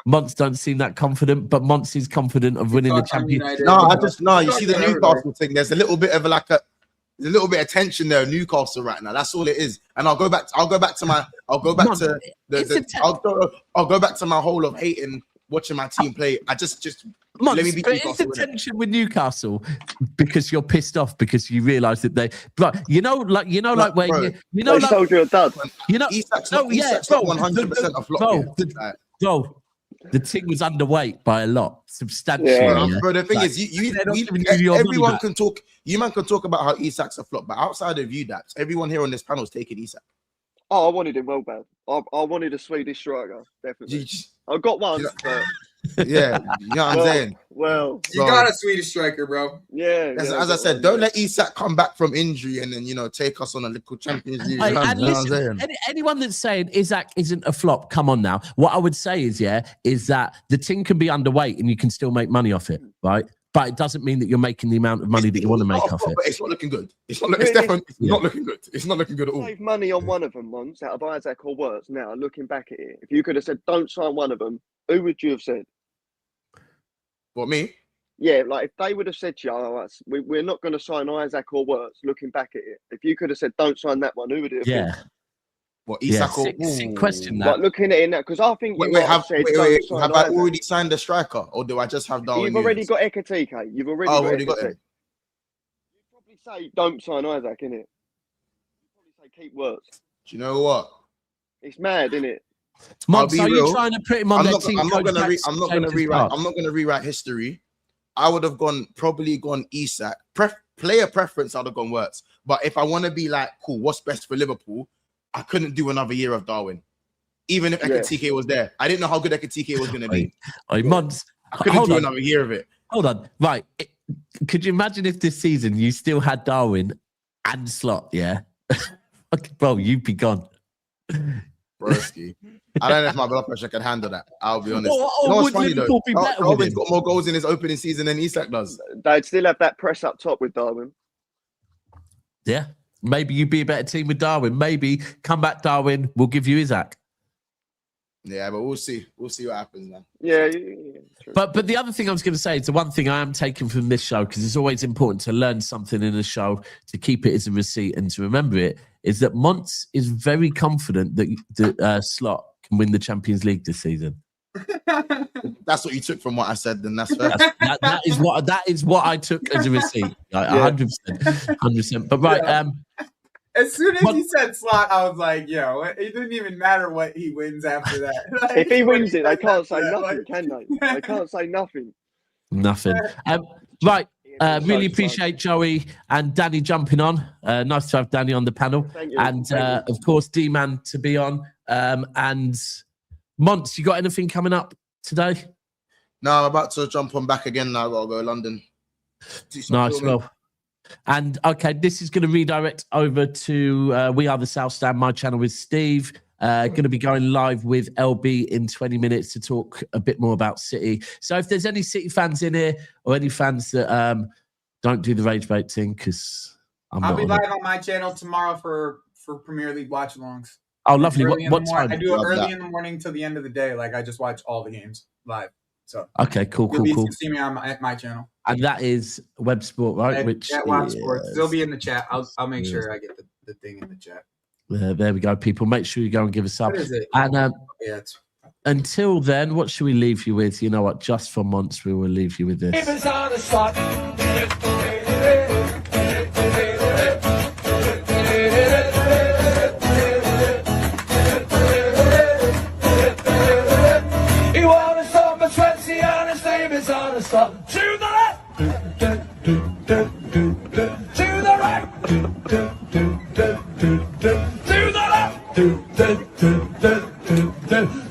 Monts don't seem that confident, but Monts is confident of winning the Champions. You see the Newcastle thing. There's a little bit of of tension there in Newcastle right now. That's all it is. And I'll go back to my whole of hating watching my team play. Let me be Newcastle. It's the tension with Newcastle because you're pissed off because you realise that they, like told you a dud. Isak's not 100% a flop. Bro, the team was underweight by a lot, substantially. Yeah. Bro, the thing is, everyone can talk. You man can talk about how Isak's a flop, but outside of you, Daps, everyone here on this panel is taking Isak. Oh, I wanted him well bad. I wanted a Swedish striker, definitely. I got one, but yeah, you know what I'm saying. Well, you got a Swedish striker, bro. Yeah. As I said, don't let Isak come back from injury and then take us on a little Champions League. Anyone that's saying Isak isn't a flop, come on now. What I would say is that the team can be underweight and you can still make money off it, right? But it doesn't mean that you're making the amount of money that you want to make off it. But it's not looking good. It's definitely not looking good. It's not looking good at all. Save money on one of them once out of Isaac or Wirtz. Now, looking back at it, if you could have said don't sign one of them, who would you have said? What, me? Yeah, like if they would have said to you, we're not going to sign Isaac or Wirtz, looking back at it, if you could have said don't sign that one, who would it have been? What, Isak or... Sick question, that. Like looking at it now, because I think have I already signed a striker, or do I just have Darwin? You've already got Ekatike. You've already got him. You probably say don't sign Isaac, innit? You probably say keep Wirtz. Do you know what? It's mad, innit? Monts, are you trying to put him on their team? I'm not going to rewrite history. I would have probably gone Isak. Player preference, I'd have gone Wirtz. But if I want to be like, cool, what's best for Liverpool? I couldn't do another year of Darwin, even if Ekatike was there. I didn't know how good Ekatike was going to be. Monts, I couldn't do another year of it. Hold on, right? Could you imagine if this season you still had Darwin and Slot? Yeah, bro, you'd be gone. Broski. I don't know if my blood pressure can handle that. I'll be honest. What's funny though? Darwin's got more goals in his opening season than Isak does. They'd still have that press up top with Darwin. Yeah. Maybe you'd be a better team with Darwin. Maybe come back, Darwin. We'll give you Isak. Yeah, but we'll see. We'll see what happens, man. Yeah. But the other thing I was going to say is the one thing I am taking from this show, because it's always important to learn something in a show, to keep it as a receipt and to remember it, is that Monts is very confident that Slot can win the Champions League this season. That's what you took from what I said, then that's fair. that is what I took as a receipt. 100%. But right, as soon as he said Slot, I was like, yo, it didn't even matter what he wins after that. Like, if he wins it, they can't say nothing, can they? They can't say nothing. Nothing. Right. Really appreciate Joey and Danny jumping on. Nice to have Danny on the panel. Thank you. And of course, D-Man to be on. And Monts, you got anything coming up today? No, I'm about to jump on back again now. I gotta go to London. Nice, well. And okay, this is going to redirect over to We Are the South Stand, my channel with Steve. Going to be going live with LB in 20 minutes to talk a bit more about City. So if there's any City fans in here or any fans that don't do the rage bait thing, because I'll be live on my channel tomorrow for Premier League watch-alongs. Oh, lovely. What time? I do it early in the morning till the end of the day. Like, I just watch all the games live. So okay, cool. You can see me on my channel. And that is Web Sport, right? At Web Sports. They'll be in the chat. I'll make sure I get the thing in the chat. There we go, people. Make sure you go and give us up. What is it? And until then, what should we leave you with? You know what? Just for once, we will leave you with this. If it's Arne Slot. He won a summer 20 and his name is Arne Slot. To the left, to the right, to the left.